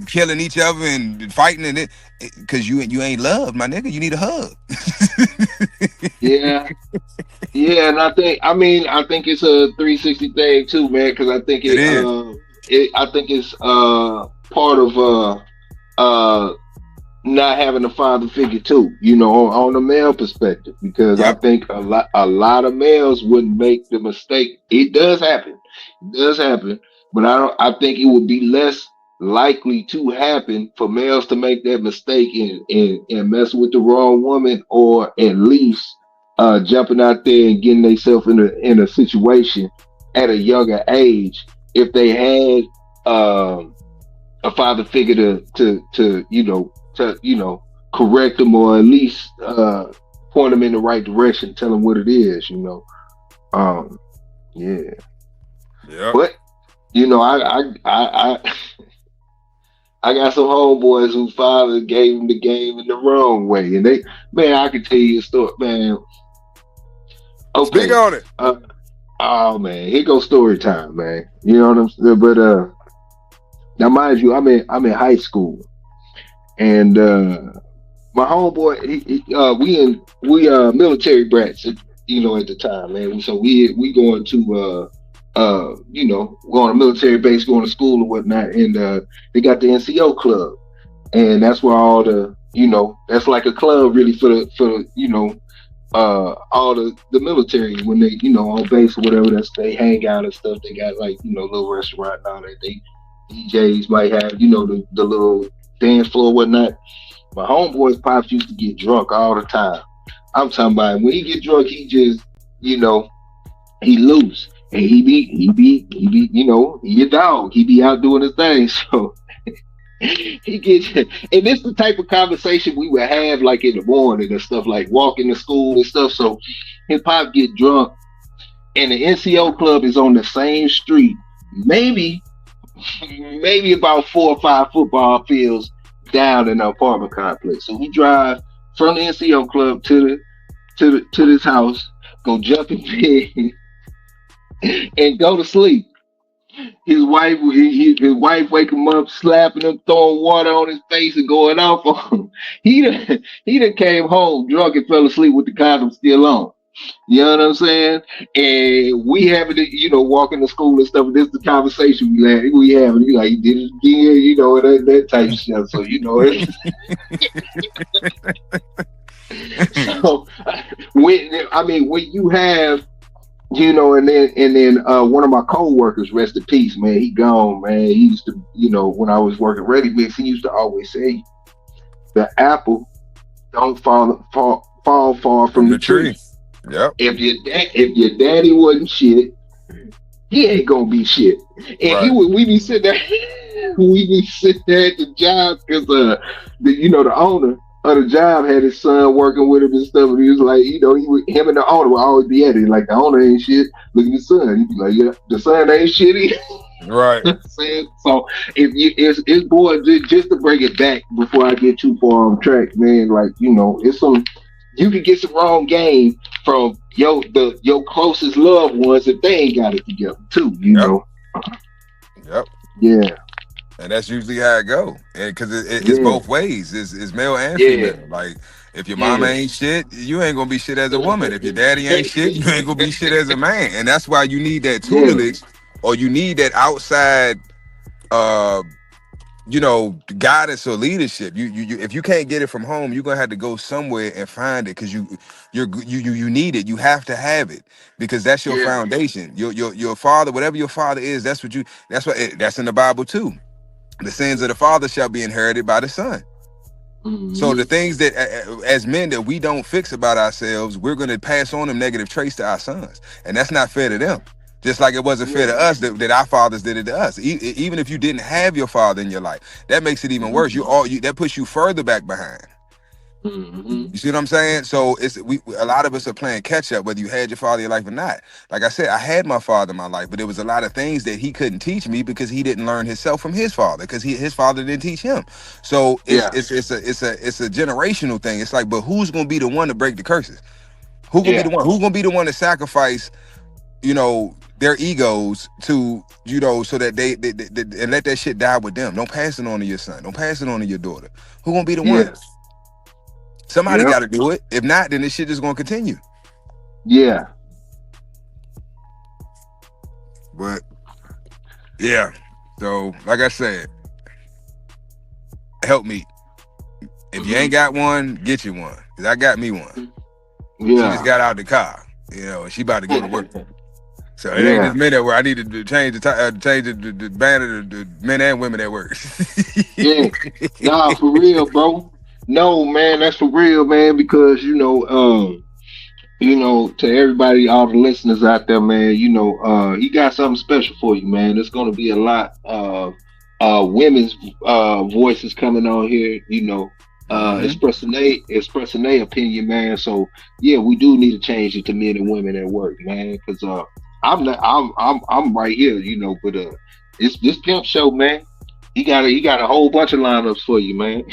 killing each other and fighting and it because you ain't loved, my nigga. You need a hug. Yeah, and I think it's a 360 thing too, man. Because I think it's part of not having a father figure too, on the male perspective. Because I think a lot of males wouldn't make the mistake. It does happen, but I think it would be less likely to happen for males to make that mistake and mess with the wrong woman, or at least jumping out there and getting themselves in a situation at a younger age if they had a father figure to correct them, or at least point them in the right direction, tell them what it is. Um, yeah, Yep. but I I got some homeboys whose father gave them the game in the wrong way, and man, I can tell you a story, man. Speak Okay, on it. oh man, here goes story time, man. You know what I'm saying? But now, mind you, I'm in high school, and my homeboy, we military brats, at the time, man. So we going to we're on a military base, going to school or whatnot, and they got the NCO club, and that's where all that's like a club really for all the military when they on base or whatever, that's they hang out and stuff. They got like little restaurant and all that. They DJs might have the little dance floor or whatnot. My homeboy's pops used to get drunk all the time. I'm talking about when he get drunk, he just he loose. And he a dog. He be out doing his thing. So he gets, and this the type of conversation we would have like in the morning and stuff, like walking to school and stuff. So his pop get drunk, and the NCO club is on the same street, maybe about 4 or 5 football fields down in the apartment complex. So we drive from the NCO club to this house, go jump in bed, and go to sleep. His wife wake him up, slapping him, throwing water on his face, and going off on him. He done came home drunk and fell asleep with the condom still on. You know what I'm saying? And we having to, walking to school and stuff. This is the conversation we having. You like, he did it again, and that type of stuff. So so when you have, and then one of my co-workers, rest in peace, man, he gone, man. He used to, when I was working Ready Mix, he used to always say, the apple don't fall far from the tree. Yep. If your daddy wasn't shit, he ain't gonna be shit. And Right. we be sitting there, at the job because the owner of the job had his son working with him and stuff, and he was like, him and the owner would always be at it. Like, the owner ain't shit, look at the son. He'd be like, yeah, the son ain't shitty. Right. So it's boy, just to bring it back before I get too far off track, man. Like, it's some, you can get some wrong game from your closest loved ones if they ain't got it together too. Yep. Yeah. And that's usually how it go, and because it's Yeah. both ways, it's male and Yeah. female. Like, if your mama ain't shit, you ain't gonna be shit as a woman. If your daddy ain't shit, you ain't gonna be shit as a man. And that's why you need that tutelage, or you need that outside, guidance or leadership. You if you can't get it from home, you're gonna have to go somewhere and find it, because you need it. You have to have it, because that's your foundation. Your father, whatever your father is, that's in the Bible too. The sins of the father shall be inherited by the son. Mm-hmm. So the things that, as men, that we don't fix about ourselves, we're going to pass on them negative traits to our sons, and that's not fair to them. Just like it wasn't fair to us that our fathers did it to us. Even if you didn't have your father in your life, that makes it even worse. That puts you further back behind. Mm-hmm. You see what I'm saying? So a lot of us are playing catch up, whether you had your father in your life or not. Like I said, I had my father in my life, but there was a lot of things that he couldn't teach me because he didn't learn himself from his father, because his father didn't teach him. So it's a generational thing. It's like, but who's gonna be the one to break the curses? Who's gonna be the one? Who's gonna be the one to sacrifice, their egos to, so that they and let that shit die with them? Don't pass it on to your son. Don't pass it on to your daughter. Who gonna be the one? Somebody got to do it. If not, then this shit is going to continue. Yeah. But yeah. So, like I said, help me. If you ain't got one, get you one. Because I got me one. Yeah. She just got out the car. And she about to go to work. So it ain't Yeah. just men at work. I need to change the band of the men and women at work. Yeah. Nah, for real, bro. No, man, that's for real, man, because to everybody, all the listeners out there, man, he got something special for you, man. There's gonna be a lot of women's voices coming on here, Hmm. expressing their opinion, man. So yeah, we do need to change it to men and women at work, man. Because I'm not, I'm right here, but it's this pimp show, man. He got a whole bunch of lineups for you, man.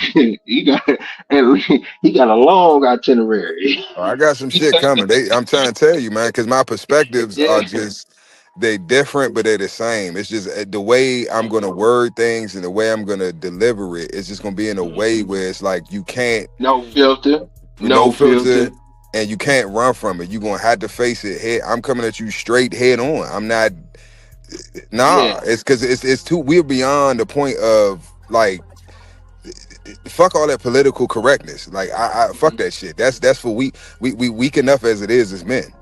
he got he got a long itinerary. Oh, I got some shit coming. I'm trying to tell you, man, because my perspectives are Yeah. just they different, but they're the same. It's just the way I'm gonna word things and the way I'm gonna deliver it. It's just gonna be in a way where it's like you can't, No filter. with no No filter, filter. and you can't run from it. You're gonna have to face it head. I'm coming at you straight head on. I'm not. Nah, Yeah. it's because it's too. We're beyond the point of like fuck all that political correctness. Like I fuck that shit. That's for we weak enough as it is as men.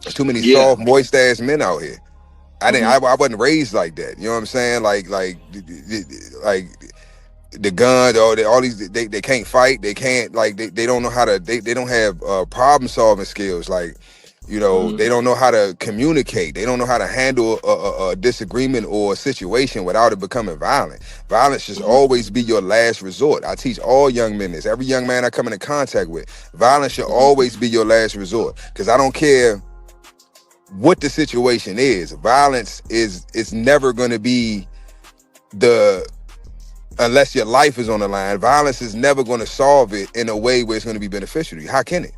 There's too many Yeah. soft, moist ass men out here. I didn't. Hmm. I wasn't raised like that. You know what I'm saying? Like the guns, all these they can't fight. They can't they don't know how to. They don't have problem solving skills. Like they don't know how to communicate. They don't know how to handle a disagreement or a situation without it becoming violent. Violence should always be your last resort. I teach all young men this. Every young man I come into contact with, violence should always be your last resort. Because I don't care what the situation is. Violence is never going to be the unless your life is on the line. Violence is never going to solve it in a way where it's going to be beneficial to you. How can it?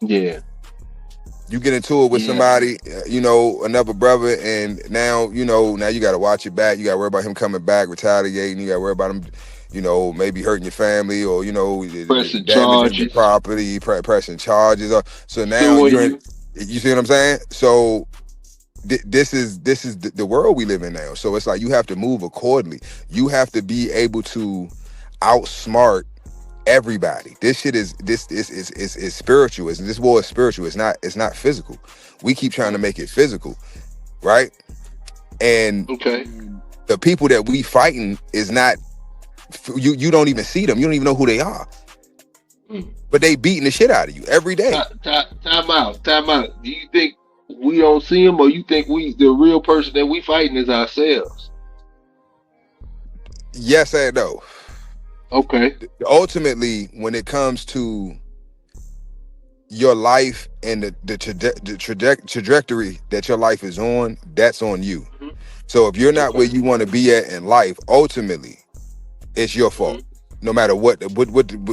Yeah. You get into it with Yeah. somebody, another brother, and now you got to watch your back. You got to worry about him coming back, retaliating. You got to worry about him, maybe hurting your family or Pressing damaging your charges. property, pressing charges. So now Suing you. you see what I'm saying? So this is the world we live in now. So it's like you have to move accordingly. You have to be able to outsmart everybody. This shit is spiritual. This war is spiritual. It's not physical. We keep trying to make it physical, right? And Okay. the people that we fighting is not you don't even see them. You don't even know who they are. But they beating the shit out of you every day. Time out. Time out. Do you think we don't see them, or you think the real person that we fighting is ourselves? Yes and no. Okay. Ultimately, when it comes to your life and the trajectory that your life is on, that's on you. Mhm. So if you're not where Okay. you want to be at in life, ultimately, it's your fault. Mhm. No matter what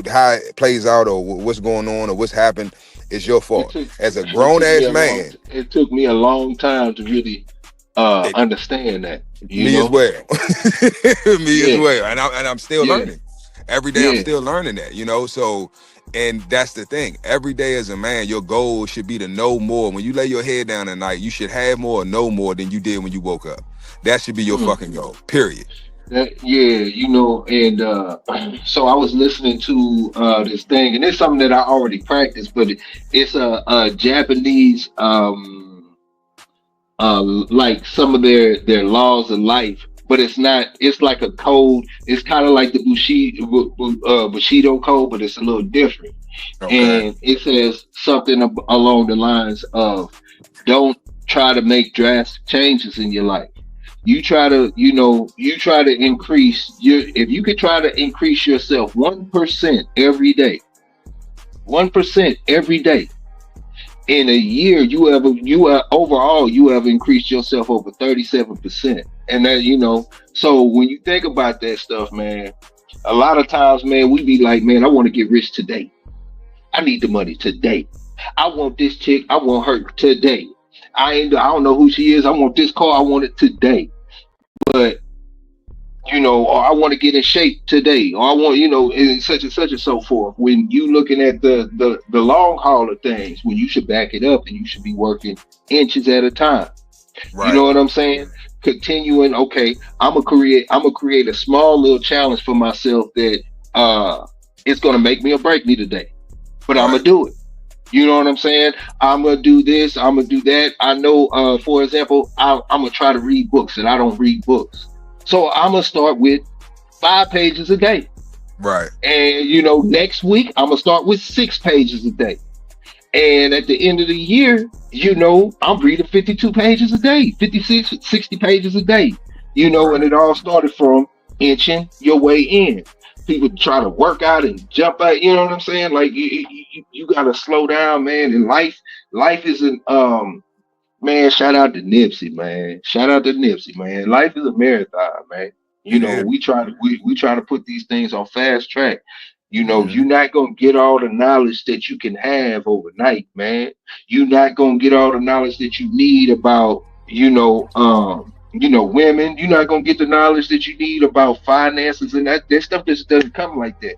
how it plays out or what's going on or what's happened, it's your It fault. took As a it grown took me ass a long man, it took me a long time to really it, understand that. me as well, me as Yeah. well, and I'm still Yeah. learning. Every day I'm Yeah. still learning that, So, and that's the thing. Every day as a man, your goal should be to know more. When you lay your head down at night, you should have more or know more than you did when you woke up. That should be your Mm. fucking goal. Period. Yeah, and so I was listening to this thing, and it's something that I already practiced, but it's a Japanese like some of their laws of life, but it's not. It's like a code. It's kind of like the Bushido code, but it's a little different. Okay. And it says something along the lines of, "Don't try to make drastic changes in your life. You try to increase your. If you could try to increase yourself 1% every day, 1% every day." In a year, overall you have increased yourself over 37%. And that, so when you think about that stuff, man, a lot of times, man, we be like, man, I want to get rich today. I need the money today. I want this chick. I want her today. I don't know who she is. I want this car. I want it today. But or I want to get in shape today, or I want, and such and so forth. When you looking at the long haul of things, when you should back it up and you should be working inches at a time. You know Right. what I'm saying? Continuing, okay, I'm gonna create a small little challenge for myself that it's gonna make me or break me today. But I'm Right. gonna do it. You know what I'm saying? I'm gonna do this. I'm gonna do that. I know. For example, I'm gonna try to read books, and I don't read books. So I'm gonna start with 5 pages a day, Right. and next week I'm gonna start with 6 pages a day. And at the end of the year, I'm reading 52 pages a day, 56, 60 pages a day. And Right. it all started from inching your way in. People try to work out and jump out. You know what I'm saying? Like you got to slow down, man. And life isn't. Man, shout out to Nipsey, man. Shout out to Nipsey, man. Life is a marathon, man. It is. We try to put these things on fast track. Mhm. You're not gonna get all the knowledge that you can have overnight, man. You're not gonna get all the knowledge that you need about, women. You're not gonna get the knowledge that you need about finances and that stuff just doesn't come like that,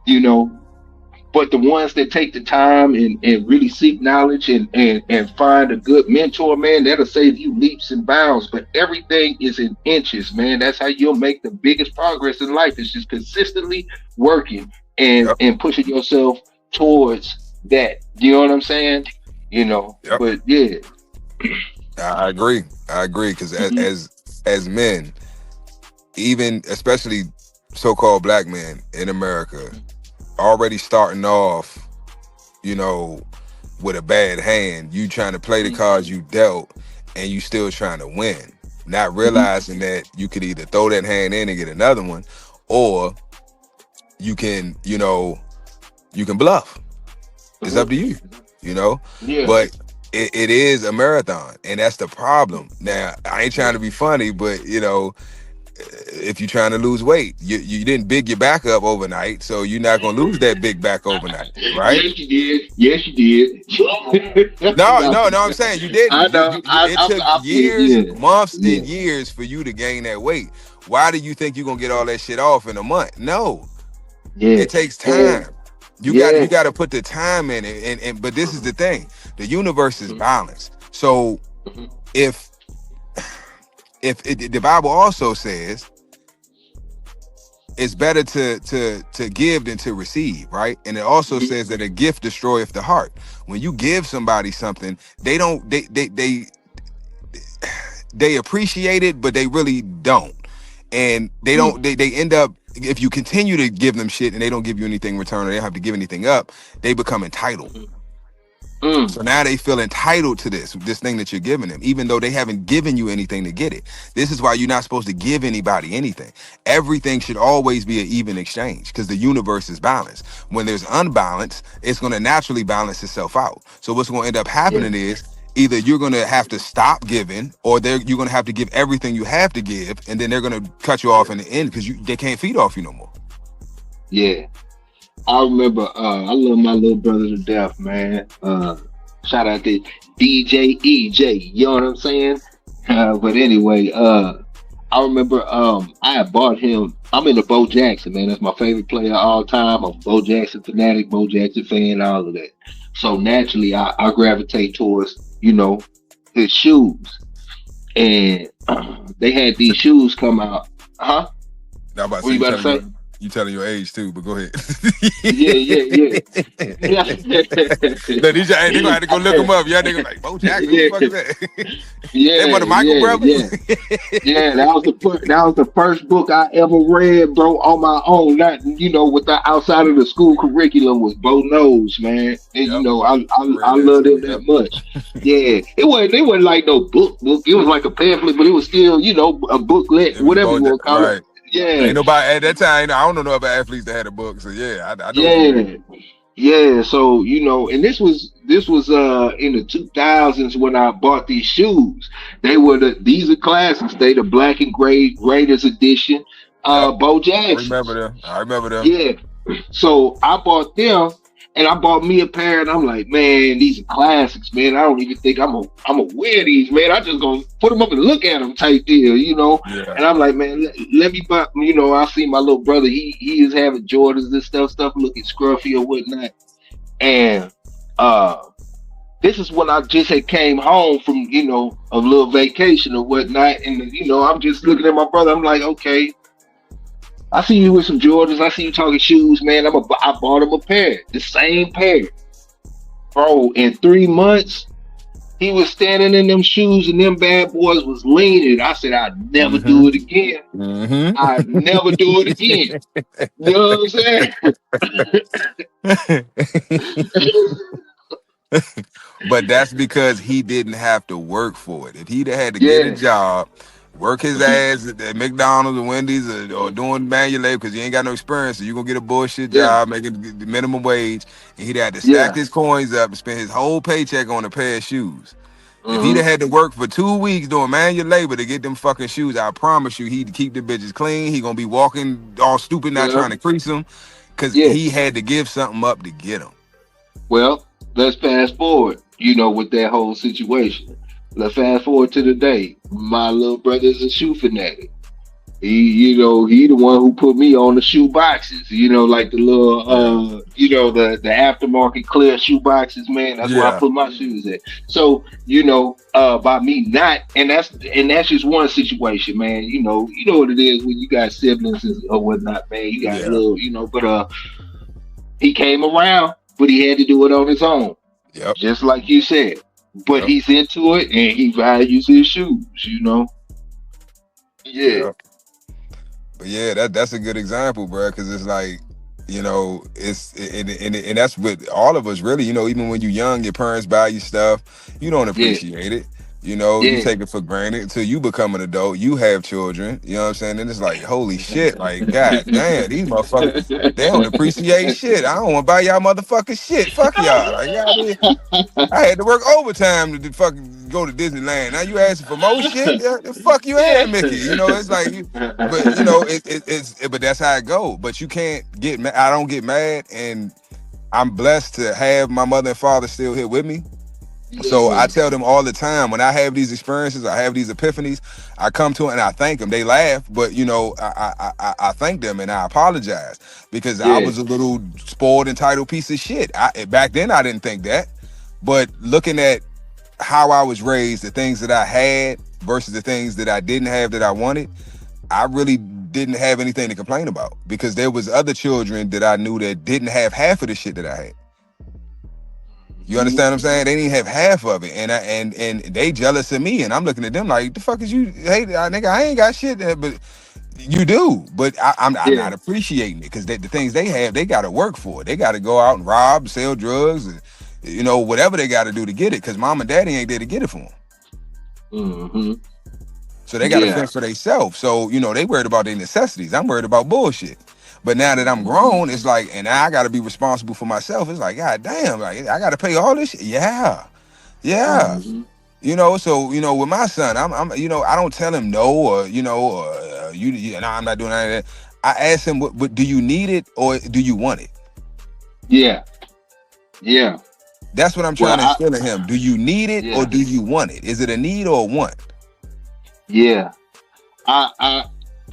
you know. But the ones that take the time and really seek knowledge and find a good mentor, man, that'll save you leaps and bounds. But everything is in inches, man. That's how you'll make the biggest progress in life. It's just consistently working and Yep. and pushing yourself towards that. You know what I'm saying? Yep. But yeah. I agree. I agree because Mhm. as men, even especially so-called black men in America, already starting off, you know, with a bad hand. You trying to play the cards you dealt, and you still trying to win, not Mhm. realizing that you could either throw that hand in and get another one, or you can, you can bluff. It's up Mhm. to you, you know. Yeah. But it is a marathon, and that's the problem. Now, I ain't trying to be funny, but if you're trying to lose weight, you didn't big your back up overnight, so you're not gonna lose that big back overnight, right? Yes, you did. Yes, you did. No, No, no, no. I'm saying you didn't. I know. It took I feel. years, Yeah. months, Yeah. and years for you to gain that weight. Why do you think you're gonna get all that shit off in a month? No, Yeah. it takes And time. You yeah. got to put the time in it. And but this is Mhm. the thing: the universe is Mhm. balanced. So Mhm. if the Bible also says it's better to give than to receive, right? And it also Mhm. says that a gift destroyeth the heart. When you give somebody something, they don't they appreciate it, but they really don't. And they Mm. don't they end up, if you continue to give them shit and they don't give you anything in return, or they don't have to give anything up, they become entitled. Mhm. Mm. So now they feel entitled to this thing that you're giving them, even though they haven't given you anything to get it. This is why you're not supposed to give anybody anything. Everything should always be an even exchange, because the universe is balanced. When there's unbalance, it's going to naturally balance itself out. So what's going to end up Yeah. happening is either you're going to have to stop giving, or you're going to have to give everything you have to give, and then they're going to cut you off Yeah. in the end because they can't feed off you no more. Yeah. I remember. I love my little brother to death, man. Shout out to DJ EJ. You know what I'm saying? But anyway, I remember. I had bought him. I'm into Bo Jackson, man. That's my favorite player of all time. I'm a Bo Jackson fanatic, Bo Jackson fan, all of that. So naturally, I gravitate towards his shoes, and they had these shoes come out. Huh? Now I'm about to What say you about to say? you telling your age too, but go ahead. Yeah, yeah, yeah. No, they gonna have to go look him up. Y'all niggas like Bo Jackson. Who the Yeah, fuck is that? That yeah, one of Michael yeah, yeah, brothers. yeah. That was the first book I ever read, bro, on my own. Not without outside of the school curriculum was Bo Knows, man. And Yep, I I read that love too. them that Yep. much. Yeah, it wasn't like no book. It was like a pamphlet, but it was still a booklet, It was whatever Bo you want to call it. right. Yeah, Ain't nobody at that time. I don't know about athletes that had a book. So yeah, I know what you mean. yeah. Yeah, so and this was in the 2000s when I bought these shoes. These are classics. They the black and gray Raiders edition, Yep, Bo I remember Jacksons. them. I remember them. Yeah, so I bought them, and I bought me a pair, and I'm like, man, these are classics, man. I don't even think I'm gonna wear these, man. I just gonna put them up and look at them type deal. Yeah, And I'm like, man, let me buy. I see my little brother. He is having Jordans and stuff looking scruffy or whatnot, and uh. This is when I just had came home from, a little vacation or whatnot. And, I'm just looking at my brother. I'm like, okay, I see you with some Jordans. I see you talking shoes, man. I bought him a pair, the same pair. bro, in 3 months, he was standing in them shoes and them bad boys was leaning. I said, I'd never do it again. I'd never do it again. You know what I'm saying? But that's because he didn't have to work for it. If he'd have had to get a Yeah. job, work his ass at McDonald's or Wendy's or doing manual labor because he ain't got no experience, so you're gonna get a bullshit Yeah. job making the minimum wage, and he'd have to stack Yeah. his coins up and spend his whole paycheck on a pair of shoes. If he'd Mm-hmm. have had to work for 2 weeks doing manual labor to get them fucking shoes, I promise you he'd keep the bitches clean. He gonna be walking all stupid, not Yeah. trying to crease them, because Yes. he had to give something up to get them. Well, let's fast forward, with that whole situation. Let's fast forward to the day. My little brother's a shoe fanatic. He the one who put me on the shoe boxes, like the little, the aftermarket clear shoe boxes, man. That's where I Yeah. put my shoes at. So, by me not, and that's just one situation, man. You know what it is when you got siblings or whatnot, man. You got Yeah. little, but he came around, but he had to do it on his own. Yep. Just like you said. But Yep. he's into it and he values his shoes, Yeah. But yeah, that's a good example, bro, because it's like, and that's with all of us, really. Even when you're young, your parents buy you stuff, you don't appreciate it. You take it for granted until you become an adult. You have children, you know what I'm saying? And it's like, holy shit, like, god damn, these motherfuckers, they don't appreciate shit. I don't want to buy y'all motherfucking shit. Fuck y'all. Like, I had to work overtime to fucking go to Disneyland. Now you asking for more shit? Yeah, the fuck you and Mickey. It's like, but that's how it go. But you can't get mad. I don't get mad, and I'm blessed to have my mother and father still here with me. So I tell them all the time when I have these experiences, I have these epiphanies, I come to it and I thank them. They laugh, but I thank them and I apologize because I was a little spoiled, entitled piece of shit. Back then I didn't think that, but looking at how I was raised, the things that I had versus the things that I didn't have that I wanted, I really didn't have anything to complain about because there was other children that I knew that didn't have half of the shit that I had. You understand what I'm saying? They didn't have half of it, and they jealous of me, and I'm looking at them like, the fuck is you? Hey, nigga, I ain't got shit, but you do. But I'm not appreciating it because the things they have, they got to work for it. They got to go out and rob, sell drugs, and whatever they got to do to get it. Because mom and daddy ain't there to get it for them. Mm-hmm. So they got to fend for themselves. So they worried about their necessities. I'm worried about bullshit. But now that I'm grown, it's like, and I got to be responsible for myself. It's like, god damn, like I got to pay all this shit. Yeah. So with my son, I'm I don't tell him no or no, I'm not doing that. I ask him, what do you need it or do you want it? Yeah. That's what I'm trying to instill in him. Do you need it or do you want it? Is it a need or a want? Yeah.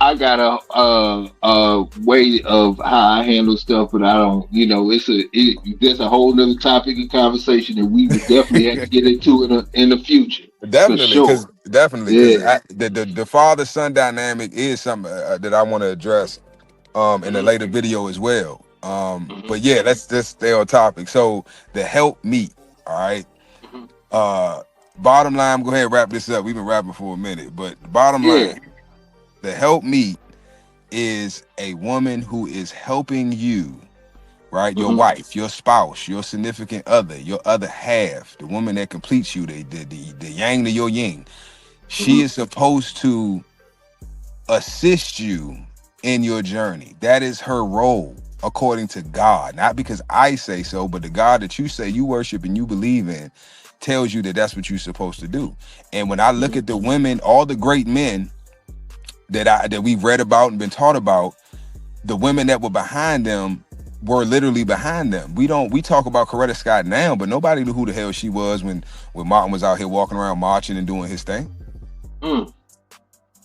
I got a way of how I handle stuff, but I don't. There's a whole nother topic of conversation that we would definitely have to get into in the future. Definitely, because Yeah. the father son dynamic is something that I want to address in a later video as well. But yeah, let's just stay on topic. So the help meet, all right. Bottom line, go ahead and wrap this up. We've been rapping for a minute, but bottom line. The help meet is a woman who is helping you, right? Your wife, your spouse, your significant other, your other half, the woman that completes you, the yang to your yin. She is supposed to assist you in your journey. That is her role, according to God. Not because I say so, but the God that you say you worship and you believe in tells you that that's what you're supposed to do. And when I look at the women, all the great men that we've read about and been taught about, the women that were behind them were literally behind them. We talk about Coretta Scott now, but nobody knew who the hell she was when Martin was out here walking around marching and doing his thing.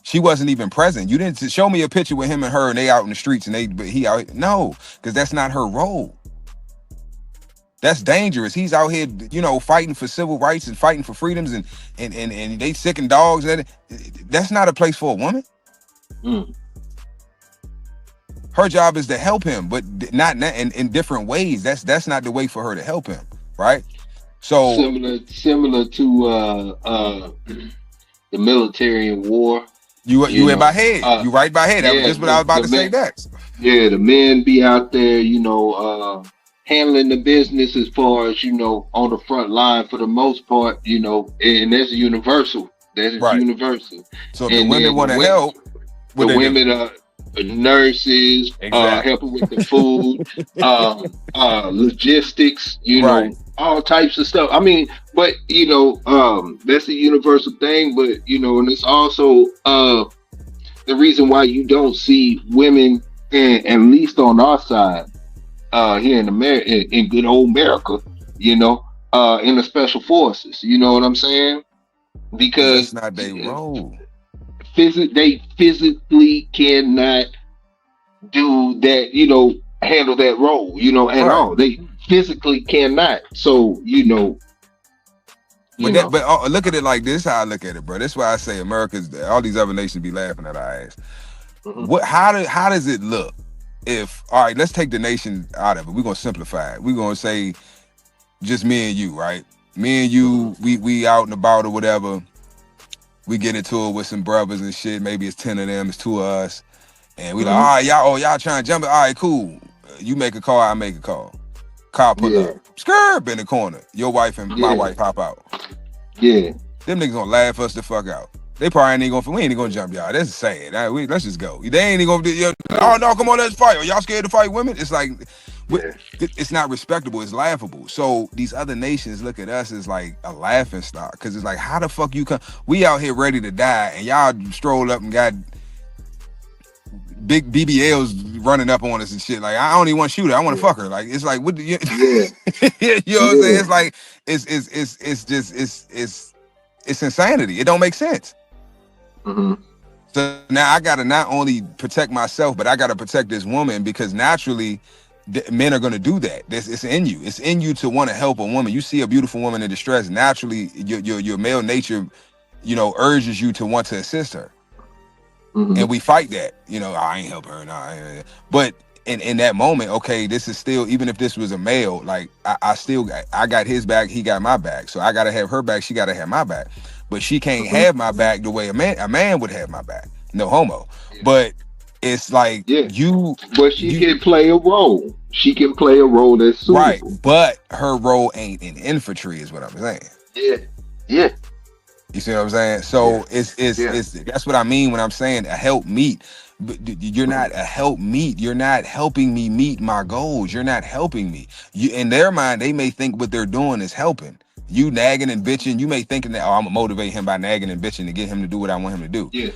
She wasn't even present. You didn't show me a picture with him and her and they out in the streets and he out. No, because that's not her role. That's dangerous. He's out here, fighting for civil rights and fighting for freedoms and they sicking dogs. That's not a place for a woman. Her job is to help him, but not in different ways. That's not the way for her to help him, right? So similar to the military and war. you in my head. You right by head. That was Yeah, just what I was about the to say men, next. yeah, the men be out there, handling the business as far as on the front line for the most part, and that's universal. That is Right. universal. So if the And women then want to help, the what they do? women are nurses, Exactly. helping with the food, logistics, Right. all types of stuff. I mean, but that's a universal thing. But and it's also the reason why you don't see women, at least on our side, here in America, in good old America, in the special forces. You know what I'm saying? Because that's Because not their role. they physically cannot do that, handle that role, at Right. all. They physically cannot. So, But look at it like this. How I look at it, bro. This is why I say America's. All these other nations be laughing at our ass. Mhm. How does it look? If all right, let's take the nation out of it. We're gonna simplify it. We're gonna say just me and you, right? Me and you, we out and about or whatever. We get into it with some brothers and shit. Maybe it's 10 of them, it's 2 of us. And we like, all right, y'all trying to jump it. All right, cool. You make a call, I make a call. Car pull Yeah. up. Skirp in the corner. Your wife and my Yeah. wife pop out. Yeah. Them niggas gonna laugh us the fuck out. They probably ain't we ain't gonna jump y'all. That's sad. All right, let's just go. They ain't gonna do, oh no, come on, let's fight. Are y'all scared to fight women? It's like, it's not respectable. It's laughable. So these other nations look at us as like a laughing stock. Cause it's like, how the fuck you come? We out here ready to die and y'all stroll up and got big BBLs running up on us and shit. Like, I don't even want to shoot her. I want to fuck her. Like, it's like, what do you, Yeah. you know what I'm saying? It's like, it's insanity. It don't make sense. Mm-hmm. So now I gotta not only protect myself, but I gotta protect this woman because naturally, men are gonna do that. It's in you. It's in you to want to help a woman. You see a beautiful woman in distress. Naturally, your male nature, urges you to want to assist her. Mm-hmm. And we fight that. I ain't help her. Nah. But in that moment, okay, this is still, even if this was a male, like I got his back, he got my back. So I gotta have her back, she gotta have my back. But she can't have my back the way a man would have my back. No homo. Yeah. But it's like but she can play a role. She can play a role that's suitable. Right. But her role ain't in infantry, is what I'm saying. Yeah. Yeah. You see what I'm saying? So it's that's what I mean when I'm saying a help meet. But you're not a help meet. You're not helping me meet my goals. You're not helping me. In their mind, they may think what they're doing is helping. You nagging and bitching, you may thinking that, I'm gonna motivate him by nagging and bitching to get him to do what I want him to do. Yeah.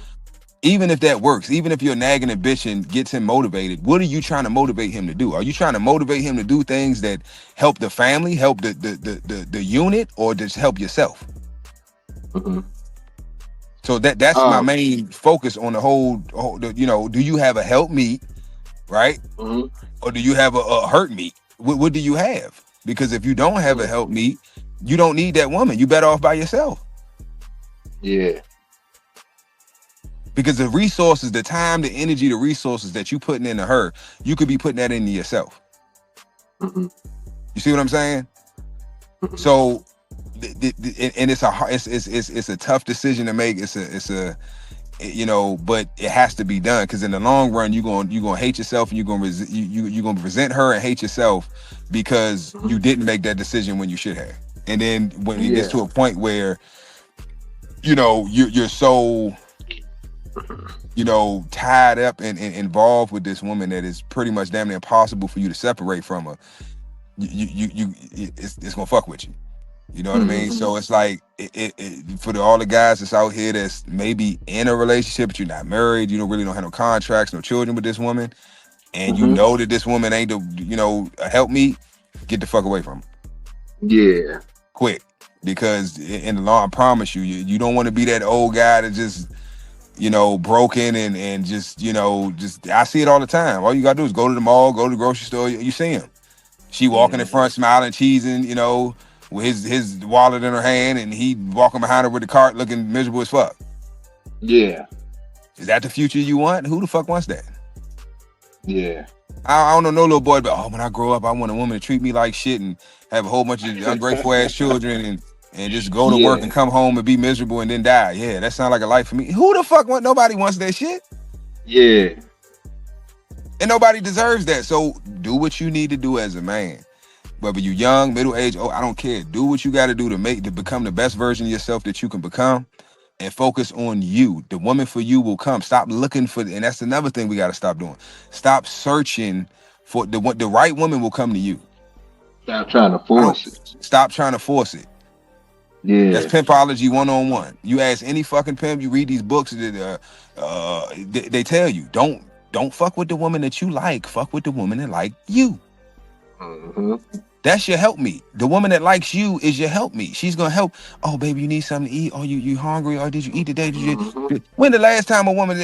Even if that works, even if your nagging and bitching gets him motivated, what are you trying to motivate him to do? Are you trying to motivate him to do things that help the family, help the unit, or just help yourself? Mm-hmm. So that's my main focus on the whole, do you have a help meet, right? Mm-hmm. Or do you have a hurt meet? What do you have? Because if you don't have a help meet, you don't need that woman. You better off by yourself. Yeah. Because the resources, the time, the energy, the resources that you putting into her, you could be putting that into yourself. Mm-hmm. You see what I'm saying? Mm-hmm. So, and it's a tough decision to make. But it has to be done because in the long run, you're gonna hate yourself and you're gonna resent her and hate yourself because you didn't make that decision when you should have. And then when it gets to a point where you're so tied up and involved with this woman that it's pretty much damn near impossible for you to separate from her. It's gonna fuck with you. You know what I mean? So it's like for all the guys that's out here that's maybe in a relationship, but you're not married, you don't have no contracts, no children with this woman, and you know that this woman ain't a help me, get the fuck away from her. Yeah. Quick. Because in the long, I promise you don't want to be that old guy that just broken and just I see it all the time. All you gotta do is go to the mall, go to the grocery store, you see him. She walking in front, smiling, cheesing, with his wallet in her hand, and he walking behind her with the cart looking miserable as fuck. Yeah. Is that the future you want? Who the fuck wants that? Yeah. I don't know no little boy, but when I grow up, I want a woman to treat me like shit and have a whole bunch of ungrateful ass children and just go to work Yeah, and come home and be miserable and then die. Yeah, that sounds like a life for me. Who the fuck nobody wants that shit? yeah, And nobody deserves that. So do what you need to do as a man. Whether you young, middle age, I don't care. Do what you got to do to become the best version of yourself that you can become, and focus on you. The woman for you will come. Stop looking for, and that's another thing we got to stop doing. Stop searching for the right woman will come to you. stop trying to I don't force it. stop trying to force it. That's Yeah, pimpology 101. You ask any fucking pimp, you read these books that they tell you don't fuck with the woman that you like. Fuck with the woman that like you. mm-hmm. That's your helpmeet. The woman that likes you is your helpmeet. She's gonna help. Oh, baby, you need something to eat. Oh, you hungry? Or did you eat today? Mm-hmm. When the last time a woman,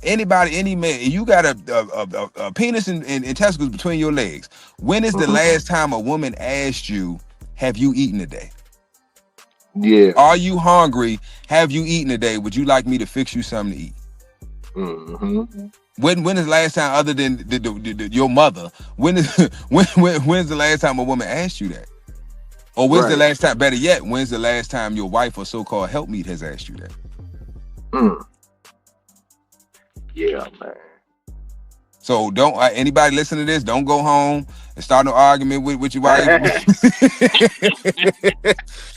anybody, any man, you got a penis and testicles between your legs. When is the last time a woman asked you, "Have you eaten today? Yeah, Are you hungry? Have you eaten today? Would you like me to fix you something to eat?" mm-hmm. When is the last time, other than your mother? When's the last time a woman asked you that? Or when's the Right. last time? Better yet, when's the last time your wife or so-called helpmeet has asked you that? Mm. Yeah, man. So don't anybody listen to this. Don't go home and start no argument with your wife.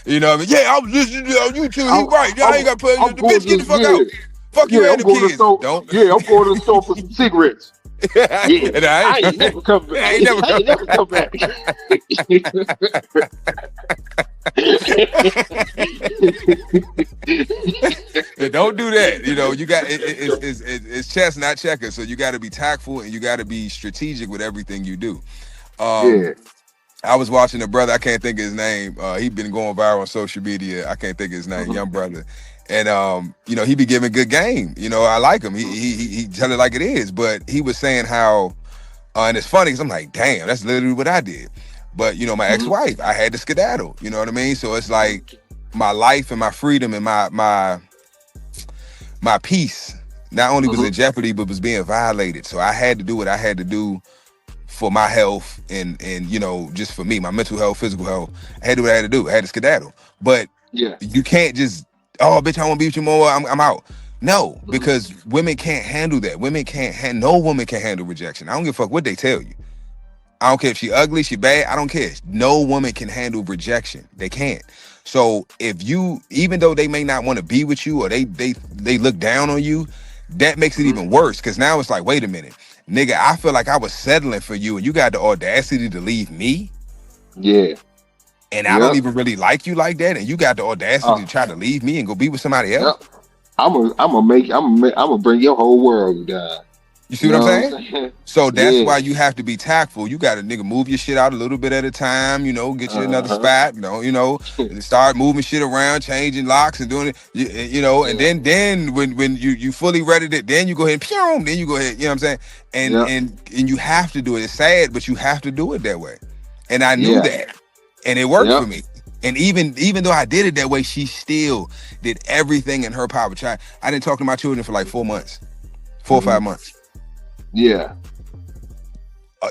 You know what I mean? Yeah, I was listening on YouTube. He right. I ain't got to put I'm the going bitch. Get to, the fuck yeah, out. Fuck you yeah, and I'm the going to kids. store. Don't. Yeah, I'm going to the store for some cigarettes. Yeah, And I ain't never come back. I ain't never I ain't never come back. Yeah, don't do that. You know, you got it's chess, not checkers. So you got to be tactful and you got to be strategic with everything you do. Yeah. I was watching a brother. I can't think of his name. He been going viral on social media. I can't think of his name. Young brother, and you know, he be giving good game. You know, I like him. He tell it like it is. But he was saying how, and it's funny because I'm like, damn, that's literally what I did. But you know, my ex-wife, I had to skedaddle. You know what I mean? So it's like my life and my freedom and my peace not only was in jeopardy, but was being violated. So I had to do what I had to do for my health and you know, just for me, my mental health, physical health. I had to do what I had to do. I had to skedaddle. But Yeah. you can't just, oh bitch, I want to be with you more. I'm out. No, because women can't handle that. No woman can handle rejection. I don't give a fuck what they tell you. I don't care if she ugly, she bad. I don't care. No woman can handle rejection. They can't. So if you, even though they may not want to be with you or they look down on you, that makes it even worse. Because now it's like, wait a minute, nigga, I feel like I was settling for you and you got the audacity to leave me. Yeah. And I don't even really like you like that. And you got the audacity to try to leave me and go be with somebody else. Yep. I'm gonna bring your whole world down. You see what I'm saying? So that's why you have to be tactful. You got to nigga move your shit out a little bit at a time. You know, get you another spot. You know, start moving shit around, changing locks and doing it. You know, and then when you fully ready to, then you go ahead and pew, then you go ahead. You know what I'm saying? And you have to do it. It's sad, but you have to do it that way. And I knew that, and it worked for me. And even though I did it that way, she still did everything in her power. I didn't talk to my children for like 4 months, 4 or 5 months. Yeah.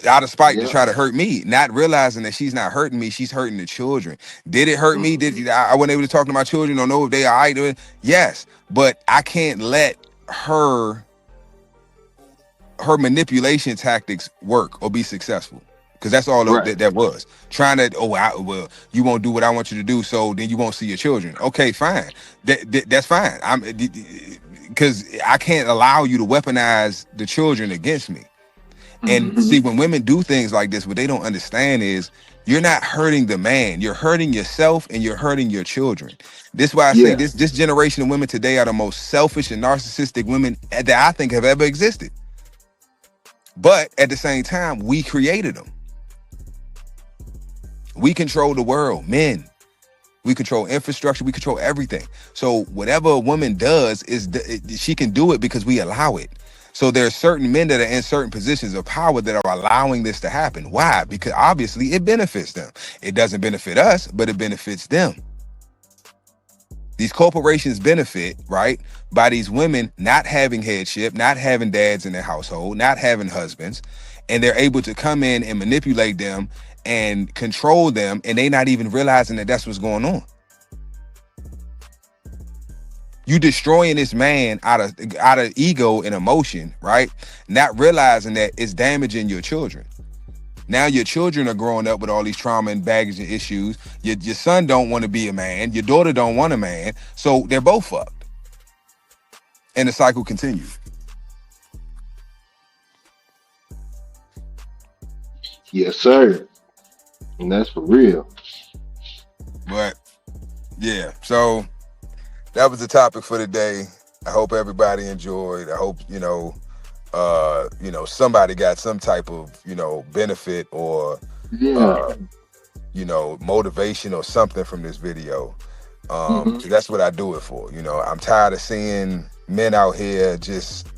Out of spite to try to hurt me, not realizing that she's not hurting me, she's hurting the children. Did it hurt me? Did I wasn't able to talk to my children or know if they are all right? Yes, but I can't let her manipulation tactics work or be successful. Because that's all that was. Trying to, well, you won't do what I want you to do, so then you won't see your children. Okay, fine. That's fine. Because I can't allow you to weaponize the children against me. And see, when women do things like this, what they don't understand is you're not hurting the man. You're hurting yourself and you're hurting your children. This is why I say this generation of women today are the most selfish and narcissistic women that I think have ever existed. But at the same time, we created them. We control the world, men. We control infrastructure. We control everything. So whatever a woman does, she can do it because we allow it. So there are certain men that are in certain positions of power that are allowing this to happen. Why? Because obviously it benefits them. It doesn't benefit us, but it benefits them. These corporations benefit, right, by these women not having headship, not having dads in their household, not having husbands, and they're able to come in and manipulate them and control them, and they not even realizing that that's what's going on. You destroying this man out of ego and emotion, right? Not realizing that it's damaging your children. Now your children are growing up with all these trauma and baggage and issues. Your son don't want to be a man. Your daughter don't want a man. So they're both fucked. And the cycle continues. Yes, sir. And that's for real. But yeah, so that was the topic for the day. I hope everybody enjoyed. I hope, somebody got some type of, benefit or, motivation or something from this video. That's what I do it for. I'm tired of seeing men out here just,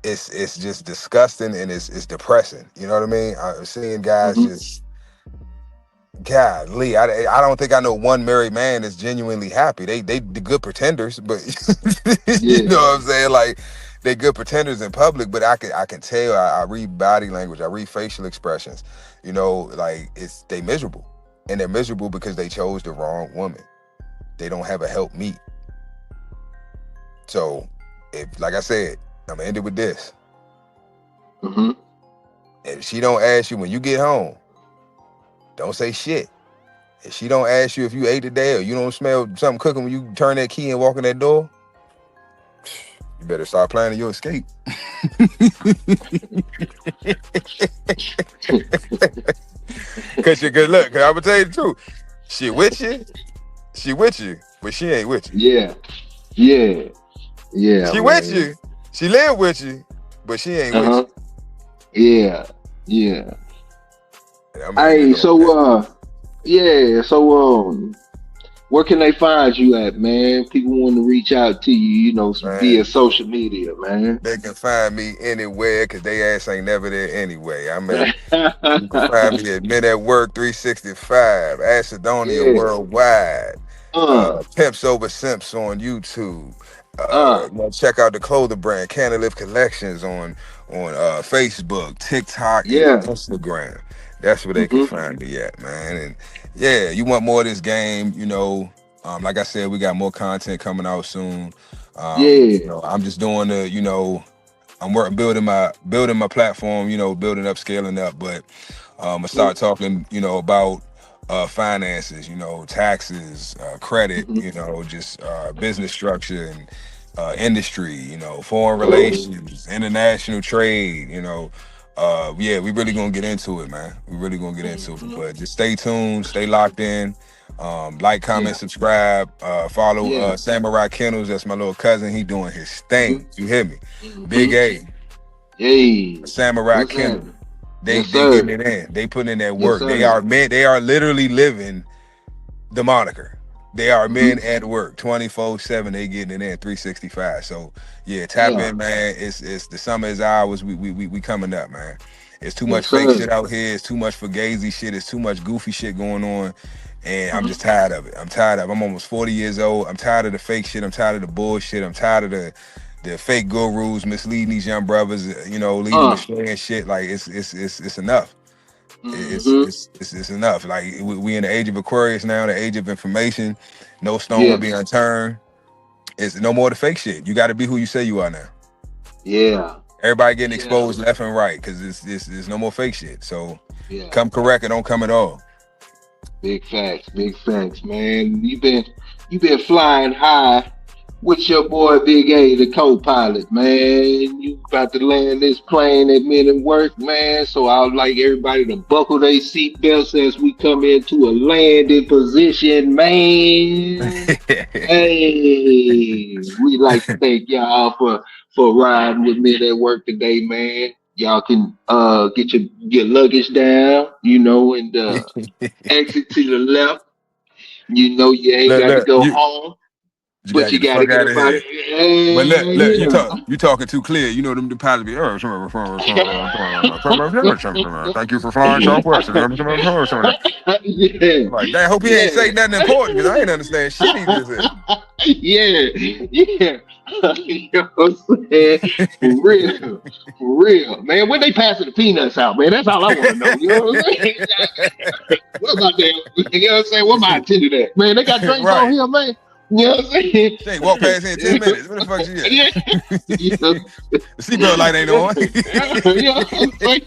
it's just disgusting and it's depressing. You know what I mean? I'm seeing guys just, golly, I don't think I know one married man that's genuinely happy. They the good pretenders, but you know what I'm saying? Like, they good pretenders in public, but I can tell. I read body language, I read facial expressions. Like they miserable, and they're miserable because they chose the wrong woman. They don't have a help meet. So, like I said, I'm gonna end it with this. If she don't ask you when you get home, don't say shit. If she don't ask you if you ate today or you don't smell something cooking when you turn that key and walk in that door, you better start planning your escape. Cause I'm gonna tell you the truth. She with you, but she ain't with you. Yeah. She with you, she live with you, but she ain't with you. Yeah. Hey, so where can they find you at, man? People want to reach out to you, via social media, man. They can find me anywhere because they ass ain't never there anyway. You can find me at Men at Work 365, Macedonia Worldwide, Pimps Over Simps on YouTube. Check out the clothing brand Canada Collections on Facebook, TikTok, and Instagram. That's where they can find me at, man. And yeah, you want more of this game, like I said, we got more content coming out soon. I'm just doing I'm building my platform, building up, scaling up, but I'm gonna start talking, about finances, taxes, credit, just business structure and industry, foreign relations, international trade, we really gonna get into it, man. We really gonna get into it. But just stay tuned, stay locked in. Like, comment, subscribe, follow Samurai Kennels. That's my little cousin. He doing his thing. You hear me? Big A. Hey. Samurai Kennels. They getting it in. They putting in that work. They are literally living the moniker. They are men at work 24/7. They getting it in 365. So yeah, tap in, man. It's the summer is ours. We coming up, man. It's too much fake shit out here. It's too much fugazi shit. It's too much goofy shit going on. And I'm just tired of it. I'm almost 40 years old. I'm tired of the fake shit. I'm tired of the bullshit. I'm tired of the fake gurus misleading these young brothers, leading them astray and shit. Like it's enough. It's enough. Like we in the age of Aquarius now, the age of information. No stone will be unturned. It's no more the fake shit. You got to be who you say you are now. Yeah. Everybody getting exposed left and right because it's no more fake shit. So come correct or don't come at all. Big facts, man. You been flying high with your boy Big A, the co-pilot, man. You about to land this plane at Men at Work, man. So I would like everybody to buckle their seatbelts as we come into a landing position, man. Hey, we like to thank y'all for riding with Men at Work today, man. Y'all can get your luggage down, and exit to the left. You ain't got to go home. But you gotta get about it. But look, you talking too clear. You know them pilots be thank you for flying Southwest. Like, I hope he ain't say nothing important because I ain't understand shit he just said. Yeah. You know what I'm saying? For real, man. When they passing the peanuts out, man, that's all I want to know. You know what I'm saying? What my damn, you know what I'm saying? What my attendant at? Man, they got drinks on Right. here, man. You know what I'm saying? They walk past here in 10 minutes. Where the fuck she at? Yeah. You know, The seatbelt light ain't on. you know what I'm saying?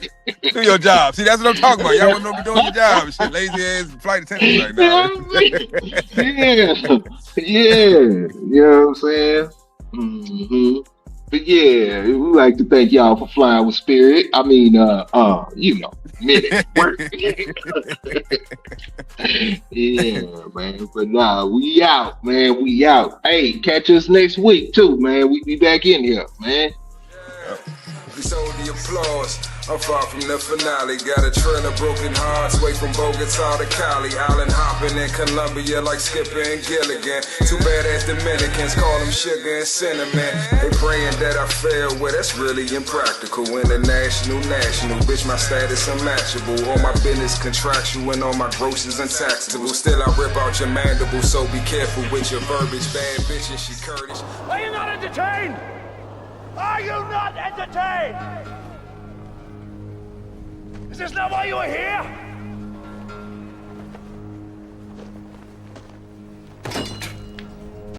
Do your job. See, that's what I'm talking about. Y'all women don't be doing your job. Shit, lazy ass flight attendants right now. Yeah, yeah, you know what I'm saying? But yeah, we like to thank y'all for flying with Spirit. I mean, you know, minute work. Yeah, man. But nah, we out, man. We out. Hey, catch us next week too, man. We be back in here, man. It's all the applause. I'm far from the finale. Got a trail of broken hearts, way from Bogota to Cali. Island hopping in Colombia like Skipper and Gilligan. Two badass Dominicans call them sugar and cinnamon. They praying that I fail, well that's really impractical. International, national, bitch my status unmatchable. All my business contractual and all my grosses untaxable. Still I rip out your mandible, so be careful with your verbiage. Bad bitch and she Kurdish. Are you not entertained? Are you not entertained? Is this not why you are here?